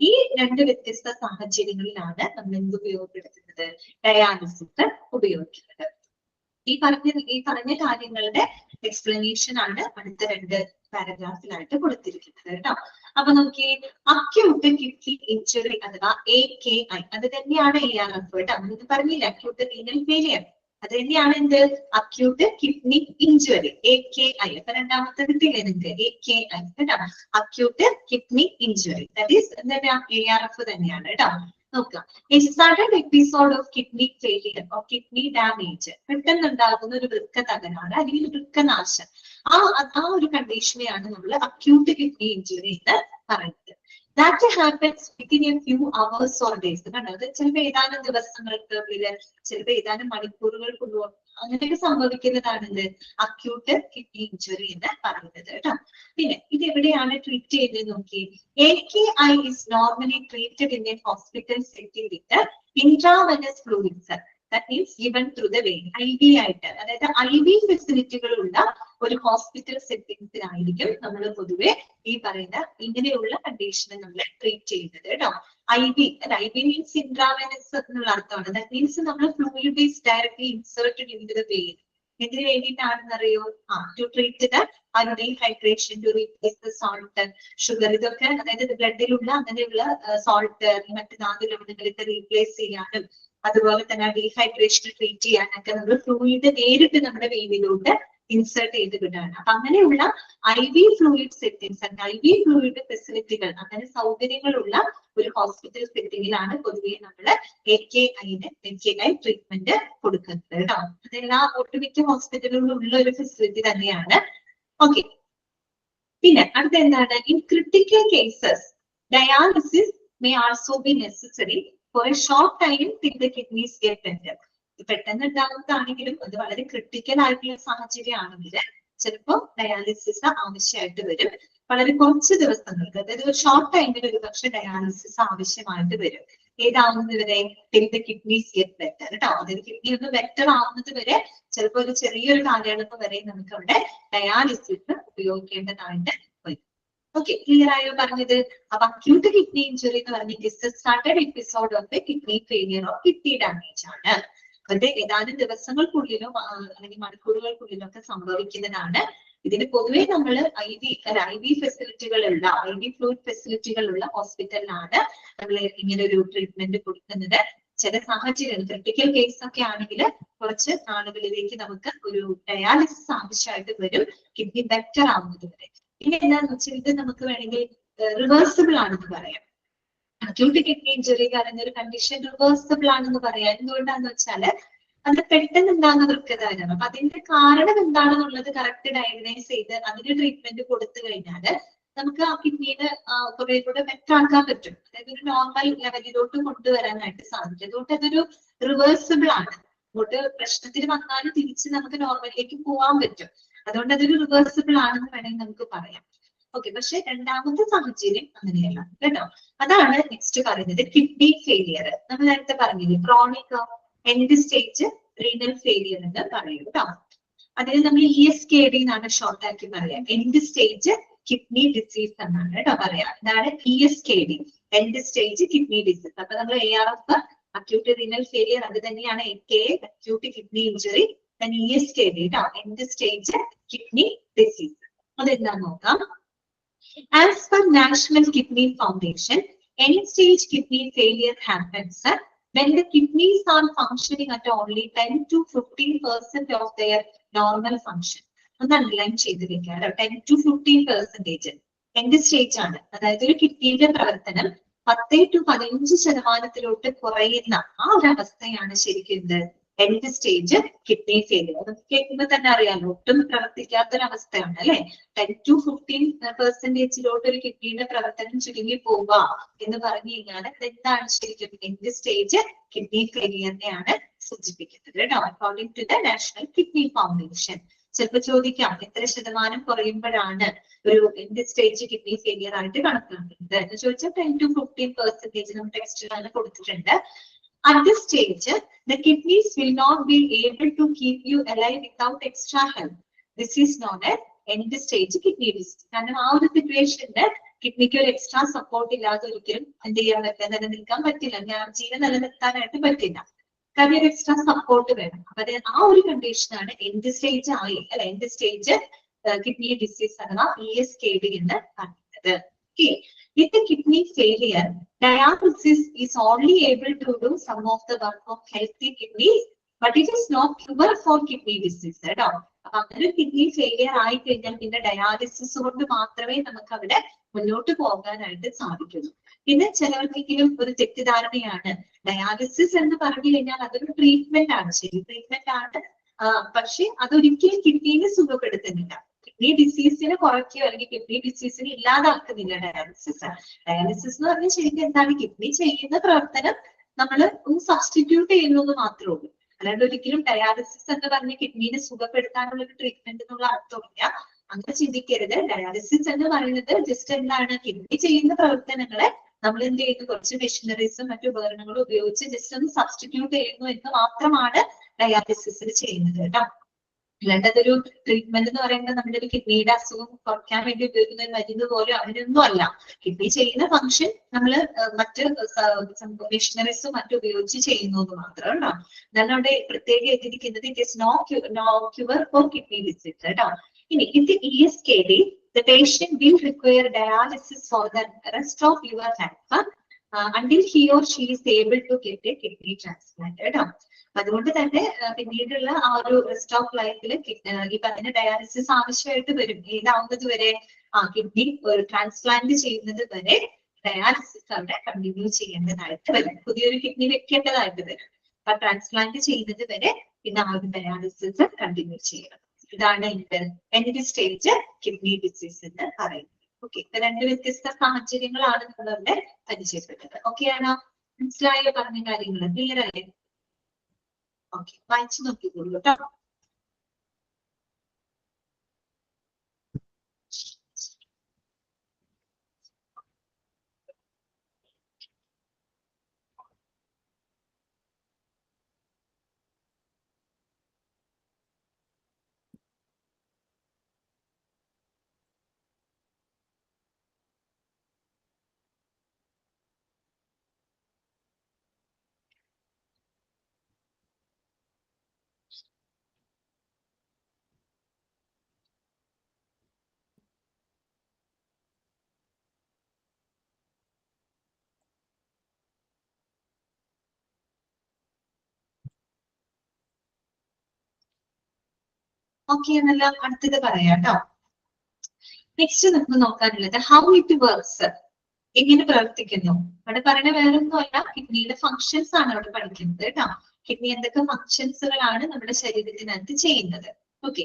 ഈ രണ്ട് വ്യത്യസ്ത സാഹചര്യങ്ങളിലാണ് നമ്മൾ എന്ത് ഉപയോഗപ്പെടുത്തുന്നത്? ഡയാലിസിസ് ഉപയോഗിക്കുന്നത്. ഈ പറഞ്ഞ കാര്യങ്ങളുടെ എക്സ്പ്ലനേഷൻ ആണ് അടുത്ത രണ്ട് പാരഗ്രാഫിലായിട്ട് കൊടുത്തിരിക്കുന്നത് കേട്ടോ. അപ്പൊ നോക്കിയേ, അക്യൂട്ട് കിഡ്നി ഇഞ്ചുറി അഥവാ AKI അത് തന്നെയാണ് ARF കേട്ടോ. നമ്മൾ പറഞ്ഞില്ല അക്യൂട്ട് റീനൽ ഫെയിലിയർ, അത് തന്നെയാണ് എന്ത്? Acute kidney injury AKI. അപ്പൊ രണ്ടാമത്തെ കിട്ടിയില്ലേ നിങ്ങൾക്ക്? AKI കേട്ടോ, acute kidney injury. That is എന്താ ARF തന്നെയാണ് കേട്ടോ. നോക്കാം, a sudden episode of kidney failure or kidney damage. പെട്ടെന്ന് ഉണ്ടാകുന്ന ഒരു വൃക്ക തകരാറ് അല്ലെങ്കിൽ വൃക്കനാശം, ആ ഒരു കണ്ടീഷനെയാണ് നമ്മൾ അക്യൂട്ട് കിഡ്നി ഇഞ്ചുറി എന്ന് പറയുന്നത്. That happens within a few hours or days. കണ്ടത് ചിലപ്പോൾ ഏതാനും ദിവസങ്ങൾക്കുള്ളിൽ, ചിലപ്പോൾ ഏതാനും മണിക്കൂറുകൾക്കുള്ളിൽ അങ്ങനെയൊക്കെ സംഭവിക്കുന്നതാണ് എന്ത്? അക്യൂട്ട് കിഡ്നി ഇഞ്ചുറി എന്ന് പറയുന്നത് കേട്ടോ. പിന്നെ ഇത് എവിടെയാണ് ട്രീറ്റ് ചെയ്യുന്നത് നോക്കി. AKI is normally treated in a hospital setting with intravenous fluids. That means given through the vein. IV ആയിട്ട്, അതായത് IV ഫെസിലിറ്റികളുള്ള ഒരു ഹോസ്പിറ്റൽ സെറ്റിംഗ്സിലായിരിക്കും നമ്മൾ പൊതുവെ ഈ പറയുന്ന ഇങ്ങനെയുള്ള കണ്ടീഷനെ നമ്മൾ ട്രീറ്റ് ചെയ്യുന്നത് കേട്ടോ. IV മീൻസ് ഇൻട്രാവെനസ് എന്നുള്ള അർത്ഥമാണ്. ദാറ്റ് മീൻസ് നമ്മൾ fluid is directly inserted into the vein. എന്തിനു വേണ്ടിയിട്ടാണെന്ന് അറിയോ? To treat the dehydration, to replace the salt, sugar, ഇതൊക്കെ അതായത് ബ്ലഡിലുള്ള അങ്ങനെയുള്ള സോൾട്ട് മറ്റു ധാതുലവണങ്ങളൊക്കെ റീപ്ലേസ് ചെയ്യാനും അതുപോലെ തന്നെ ഡീഹൈഡ്രേഷൻ ട്രീറ്റ് ചെയ്യാനൊക്കെ നമ്മൾ ഫ്ലൂയിഡ് നേരിട്ട് നമ്മുടെ വെയിനിലോട്ട് ഇൻസേർട്ട് ചെയ്ത് വിടുകയാണ്. അപ്പൊ അങ്ങനെയുള്ള IV fluid settings, IV fluid ഫെസിലിറ്റികൾ, അങ്ങനെ സൗകര്യങ്ങളുള്ള ഒരു ഹോസ്പിറ്റൽ സെറ്റിംഗിലാണ് പൊതുവെ നമ്മൾ AKI ട്രീറ്റ്മെന്റ് കൊടുക്കുന്നത് കേട്ടോ. അതെല്ലാ ഒട്ടുമിക്ക ഹോസ്പിറ്റലുകളിലും ഉള്ള ഒരു ഫെസിലിറ്റി തന്നെയാണ്. ഓക്കെ, പിന്നെ അടുത്ത എന്താണ്? In critical cases dialysis may also be necessary four A short time till the kidneys get better. പെട്ടെന്ന് ഉണ്ടാകുന്നതാണെങ്കിലും അത് വളരെ ക്രിട്ടിക്കൽ ആയിട്ടുള്ള സാഹചര്യമാണെങ്കിൽ ചിലപ്പോൾ ഡയാലിസിസ് ആവശ്യമായിട്ട് വരും. വളരെ കുറച്ച് ദിവസങ്ങൾക്ക്, അതായത് ഒരു ഷോർട്ട് ടൈമിൽ ഒരു പക്ഷെ ഡയാലിസിസ് ആവശ്യമായിട്ട് വരും. ഏതാവുന്നത് വരെ? till the kidneys get better കേട്ടോ. അതായത് കിഡ്നി ഒന്ന് ബെറ്റർ ആവുന്നത് വരെ ചിലപ്പോൾ ഒരു ചെറിയൊരു കാലയളവ് വരെ നമുക്ക് അവിടെ ഡയാലിസിസ് ഉപയോഗിക്കേണ്ടതായിട്ട് വരും. ഓക്കെ, ക്ലിയർ ആയോ പറഞ്ഞത്? അപ്പൊ അക്യൂട്ട് കിഡ്നി ഇഞ്ചുറി എന്ന് പറഞ്ഞിട്ട് started episode of A kidney failure of kidney damage ആണ്. അത് ഏതാനും ദിവസങ്ങൾക്കുള്ളിലോ അല്ലെങ്കിൽ മണിക്കൂറുകൾക്കുള്ളിലോ ഒക്കെ സംഭവിക്കുന്നതാണ്. ഇതിന് പൊതുവെ നമ്മൾ IV ഫെസിലിറ്റികളുള്ള IV ഫ്ലൂയിഡ് ഫെസിലിറ്റികളുള്ള ഹോസ്പിറ്റലിലാണ് നമ്മൾ ഇങ്ങനെ ഒരു ട്രീറ്റ്മെന്റ് കൊടുക്കുന്നത്. ചില സാഹചര്യങ്ങൾ ക്രിട്ടിക്കൽ കേസ് ഒക്കെ ആണെങ്കിൽ കുറച്ച് നാളുകളിലേക്ക് നമുക്ക് ഒരു ഡയാലിസിസ് ആവശ്യമായിട്ട് വരും, കിഡ്നി ബെറ്റർ ആവുന്നത് വരെ. ഇനി എന്താണെന്ന് വെച്ചാൽ ഇത് നമുക്ക് വേണമെങ്കിൽ റിവേഴ്സിബിൾ ആണെന്ന് പറയാം. അക്യൂട്ട് കിഡ്നി ഇഞ്ചുറി പറഞ്ഞ ഒരു കണ്ടീഷൻ റിവേഴ്സിബിൾ ആണെന്ന് പറയാം. എന്തുകൊണ്ടാന്ന് വെച്ചാല് അത് പെട്ടെന്ന് ഉണ്ടാകുന്ന വൃക്കധാരണം. അപ്പൊ അതിന്റെ കാരണം എന്താണെന്നുള്ളത് കറക്റ്റ് ഡയഗ്നൈസ് ചെയ്ത് അതിന് ട്രീറ്റ്മെന്റ് കൊടുത്തു കഴിഞ്ഞാല് നമുക്ക് ആ കിഡ്നിയുടെ കുറെ കൂടെ ബെറ്റർ ആക്കാൻ പറ്റും. അതായത് ഒരു നോർമൽ ലെവലിലോട്ട് കൊണ്ടുവരാനായിട്ട് സാധിക്കും. അതുകൊണ്ട് അതൊരു റിവേഴ്സിബിൾ ആണ്. അങ്ങോട്ട് പ്രശ്നത്തിന് വന്നാലും തിരിച്ച് നമുക്ക് നോർമലിലേക്ക് പോകാൻ പറ്റും. അതുകൊണ്ട് അതൊരു റിവേഴ്സിബിൾ ആണെന്ന് വേണമെങ്കിൽ നമുക്ക് പറയാം. ഓക്കെ, പക്ഷെ രണ്ടാമത്തെ സാഹചര്യം അങ്ങനെയല്ല കേട്ടോ. അതാണ് നെക്സ്റ്റ് പറയുന്നത് കിഡ്നി ഫെയിലിയർ. നമ്മൾ നേരത്തെ പറഞ്ഞില്ലേ chronic end stage renal failure എന്ന് പറയും കേട്ടോ. അതിന് നമ്മൾ ESKD എന്നാണ് ഷോർട്ട് ആക്കി പറയാം. എൻഡ് സ്റ്റേജ് കിഡ്നി ഡിസീസ് എന്നാണ് കേട്ടോ പറയാം. ഇതാണ് ESKD, end stage kidney disease. അപ്പൊ നമ്മൾ ARF അക്യൂട്ട് റീനൽ ഫെയിലിയർ, അത് തന്നെയാണ് AKA acute kidney injury, ESKD കേട്ടോ, എൻഡ് സ്റ്റേജ് കിഡ്നി ഡിസീസ്. അതെന്താന്ന് നോക്കാം. As per National Kidney Foundation, end-stage kidney failure happens when the kidneys are functioning at only 10 to 15% of their normal function. ഒന്ന് അണ്ടർലൈൻ ചെയ്ത് വെക്കാം. 10 to 15% എൻഡ് സ്റ്റേജ് ആണ്. അതായത് ഒരു കിഡ്നിയുടെ പ്രവർത്തനം 10 to 15% കുറയുന്ന ആ ഒരു അവസ്ഥയാണ് ശരിക്കും എൻഡ് സ്റ്റേജ് കിഡ്നി ഫെയിലിയർ. നമുക്ക് കേൾക്കുമ്പോൾ തന്നെ അറിയാമല്ലോ, ഒട്ടും പ്രവർത്തിക്കാത്തൊരവസ്ഥയാണ് അല്ലെ. 10 to 15% ഒരു കിഡ്നിയുടെ പ്രവർത്തനം ചുരുങ്ങി പോവുക എന്ന് പറഞ്ഞു കഴിഞ്ഞാൽ എന്താണ് ശരിക്കും എൻഡ് സ്റ്റേജ് കിഡ്നി ഫെയിലിയറിനെയാണ് സൂചിപ്പിക്കുന്നത് കേട്ടോ, according to the National Kidney Foundation. ചിലപ്പോൾ ചോദിക്കാം എത്ര ശതമാനം കുറയുമ്പോഴാണ് ഒരു എൻഡ് സ്റ്റേജ് കിഡ്നി ഫെയിലിയർ ആയിട്ട് കണക്കാക്കുന്നത് എന്ന് ചോദിച്ചാൽ 10 to 15% നമ്മൾ ടെക്സ്റ്റിലാണ് കൊടുത്തിട്ടുണ്ട്. At this stage, the kidneys will not be able to keep you alive without extra help. This is known as end stage kidney disease. കാരണം ആ ഒരു സിറ്റുവേഷനില് കിഡ്നിക്ക് ഒരു എക്സ്ട്രാ സപ്പോർട്ട് ഇല്ലാതെ ഒരിക്കലും എന്ത് ചെയ്യാൻ പറ്റില്ല, നിലനിൽക്കാൻ പറ്റില്ല, ജീവൻ നിലനിർത്താനായിട്ട് പറ്റില്ല. കാരണം ഒരു എക്സ്ട്രാ സപ്പോർട്ട് വേണം. അപ്പൊ ആ ഒരു കണ്ടീഷനാണ് എൻഡ് സ്റ്റേജ് ആയി അല്ലെ, എൻഡ് സ്റ്റേജ് കിഡ്നി ഡിസീസ് അഥവാ ESKD എന്ന് പറയുന്നത്. With the kidney failure, dialysis is only able to do some of the work of healthy kidneys, but it is not cure for kidney disease. കേട്ടോ. അപ്പൊ അങ്ങനെ കിഡ്നി ഫെയിലിയർ ആയി കഴിഞ്ഞാൽ പിന്നെ ഡയാലിസിസ് കൊണ്ട് മാത്രമേ നമുക്ക് അവിടെ മുന്നോട്ട് പോകാനായിട്ട് സാധിക്കുള്ളൂ. പിന്നെ ചിലവർക്കെങ്കിലും ഒരു തെറ്റിദ്ധാരണയാണ്, ഡയാലിസിസ് എന്ന് പറഞ്ഞു കഴിഞ്ഞാൽ അതൊരു ട്രീറ്റ്മെന്റ് ആണ്. ശരി, ട്രീറ്റ്മെന്റ് ആണ്, പക്ഷെ അതൊരിക്കലും കിഡ്നിനെ സുഖപ്പെടുത്തുന്നില്ല. കിഡ്നി ഡിസീസിനെ കുറയ്ക്കുകയോ അല്ലെങ്കിൽ കിഡ്നി ഡിസീസിനെ ഇല്ലാതാക്കുന്നില്ല ഡയാലിസിസ്. ഡയാലിസിസ് എന്ന് പറഞ്ഞാൽ ശരിക്കും എന്താണ്, കിഡ്നി ചെയ്യുന്ന പ്രവർത്തനം നമ്മൾ ഒന്ന് സബ്സ്റ്റിറ്റ്യൂട്ട് ചെയ്യുന്നത് മാത്രമേ ഉള്ളൂ. അല്ലാണ്ട് ഒരിക്കലും ഡയാലിസിസ് എന്ന് പറഞ്ഞ കിഡ്നിനെ സുഖപ്പെടുത്താനുള്ള ഒരു ട്രീറ്റ്മെന്റ് എന്നുള്ള അർത്ഥമില്ല. അങ്ങനെ ചിന്തിക്കരുത്. ഡയാലിസിസ് എന്ന് പറയുന്നത് ജസ്റ്റ് എന്താണ്, കിഡ്നി ചെയ്യുന്ന പ്രവർത്തനങ്ങളെ നമ്മൾ എന്ത് ചെയ്യുന്നു, കുറച്ച് മെഷീനറീസും മറ്റു ഉപകരണങ്ങളും ഉപയോഗിച്ച് ജസ്റ്റ് ഒന്ന് സബ്സ്റ്റിറ്റ്യൂട്ട് ചെയ്യുന്നു എന്ന് മാത്രമാണ് ഡയാലിസിസിൽ ചെയ്യുന്നത് കേട്ടോ. അല്ലാണ്ട് അതൊരു ട്രീറ്റ്മെന്റ് എന്ന് പറയുന്നത് നമ്മുടെ ഒരു കിഡ്നിയുടെ അസുഖം കുറയ്ക്കാൻ വേണ്ടി ഉപയോഗിക്കുന്ന ഒരു മരുന്ന് പോലും അങ്ങനെയൊന്നും അല്ല. കിഡ്നി ചെയ്യുന്ന ഫംഗ്ഷൻ നമ്മൾ മറ്റ് മെഷീനറീസും മറ്റും ഉപയോഗിച്ച് ചെയ്യുന്നത് മാത്രം കേട്ടോ. അതാണ് അവിടെ പ്രത്യേകം എഴുതിയിരിക്കുന്നത് it is no cure for kidney disease കേട്ടോ. ഇനി ഇത് ESKD the patient will require dialysis for the rest of your life until he or she is able to get a kidney transplant കേട്ടോ. അതുകൊണ്ട് തന്നെ പിന്നീടുള്ള ആ ഒരു റെസ്റ്റ് ഓഫ് ലൈഫിൽ ഈ പറഞ്ഞ ഡയാലിസിസ് ആവശ്യമായിട്ട് വരും. ഏതാവുന്നത് വരെ കിഡ്നി ട്രാൻസ്പ്ലാന്റ് ചെയ്യുന്നത് വരെ ഡയാലിസിസ് അവിടെ കണ്ടിന്യൂ ചെയ്യേണ്ടതായിട്ട് വരും. പുതിയൊരു കിഡ്നി വെക്കേണ്ടതായിട്ട് വരും. അപ്പൊ ട്രാൻസ്പ്ലാന്റ് ചെയ്യുന്നത് വരെ പിന്നെ ആ ഒരു ഡയാലിസിസ് കണ്ടിന്യൂ ചെയ്യണം. ഇതാണ് എൻഡ് സ്റ്റേജ് കിഡ്നി ഡിസീസ് എന്ന് പറയുന്നത്. ഓക്കെ, ഇപ്പൊ രണ്ട് വ്യത്യസ്ത സാഹചര്യങ്ങളാണ് നമ്മളിവിടെ പരിചയപ്പെട്ടത്. ഓക്കെ ആണോ? മനസ്സിലായോ പറഞ്ഞ കാര്യങ്ങൾ? ക്ലിയർ അല്ലേ? ഓക്കെ, വായിച്ചു നോക്കിക്കോളൂ കേട്ടോ. ഓക്കെ എന്നല്ല, അടുത്തത് പറയാം കേട്ടോ. നെക്സ്റ്റ് നമുക്ക് നോക്കാനുള്ളത് ഹൗ ഇറ്റ് വർക്ക്സ്, എങ്ങനെ പ്രവർത്തിക്കുന്നു. അവിടെ പറയുന്ന വേറൊന്നുമല്ല, കിഡ്നിയുടെ ഫങ്ഷൻസ് ആണ് അവിടെ പഠിക്കുന്നത് കേട്ടോ. കിഡ്നി എന്തൊക്കെ ഫങ്ഷൻസുകളാണ് നമ്മുടെ ശരീരത്തിനകത്ത് ചെയ്യുന്നത്. ഓക്കെ,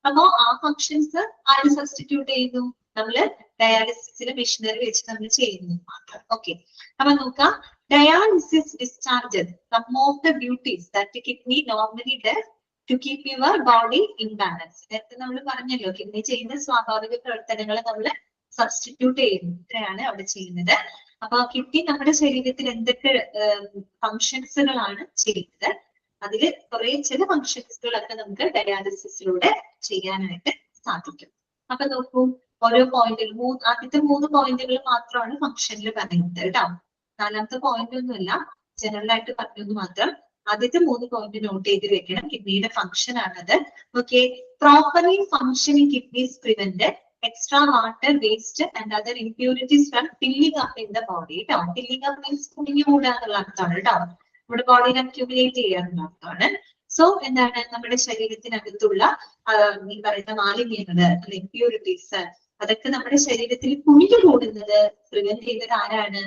അപ്പോ ആ ഫങ്ഷൻസ് ആര് സബ്സ്റ്റിറ്റ്യൂട്ട് ചെയ്യുന്നു? നമ്മള് ഡയാലിസിസിലെ മെഷീനറി വെച്ച് നമ്മൾ ചെയ്യുന്നു മാത്രം. ഓക്കെ, അപ്പൊ നോക്കാം. Dialysis discharges some of the duties that kidney normally does to keep your body in balance. നേരത്തെ നമ്മൾ പറഞ്ഞല്ലോ, കിഡ്നി ചെയ്യുന്ന സ്വാഭാവിക പ്രവർത്തനങ്ങൾ നമ്മൾ സബ്സ്റ്റിറ്റ്യൂട്ട് ചെയ്യുന്നതാണ് അവിടെ ചെയ്യുന്നത്. അപ്പൊ കിഡ്നി നമ്മുടെ ശരീരത്തിൽ എന്തൊക്കെ ഫങ്ഷൻസുകളാണ് ചെയ്യുന്നത്, അതിൽ കുറെ ചില ഫങ്ഷൻസുകളൊക്കെ നമുക്ക് ഡയാലിസിസിലൂടെ ചെയ്യാനായിട്ട് സാധിക്കും. അപ്പൊ നോക്കൂ, ഓരോ പോയിന്റിൽ ആദ്യത്തെ 3 പോയിന്റുകൾ മാത്രമാണ് ഫങ്ഷനിൽ പറയുന്നത് കേട്ടോ. 4ാമത്തെ പോയിന്റ് ഒന്നുമില്ല, ജനറൽ ആയിട്ട് പറഞ്ഞത് മാത്രം. ആദ്യത്തെ 3 പോയിന്റ് നോട്ട് ചെയ്ത് വെക്കണം. കിഡ്നിയുടെ ഫംഗ്ഷൻ ആണത്. Okay, properly functioning kidneys prevent extra water, waste and other impurities from filling up in the body കേട്ടോ. ഫില്ലിംഗ് അപ്പ് മീൻസ് കുഞ്ഞു മൂടാന്നുള്ള അർത്ഥമാണ് കേട്ടോ. നമ്മുടെ ബോഡിയിൽ അക്യൂമുലേറ്റ് ചെയ്യാനുള്ള അർത്ഥമാണ്. സോ എന്താണ്, നമ്മുടെ ശരീരത്തിനകത്തുള്ള ഈ പറയുന്ന മാലിന്യങ്ങള് അല്ലെ ഇംപ്യൂരിറ്റീസ്, അതൊക്കെ നമ്മുടെ ശരീരത്തിൽ കുഞ്ഞു കൂടുന്നത് പ്രിവെന്റ് ചെയ്യുന്നത് ആരാണ്?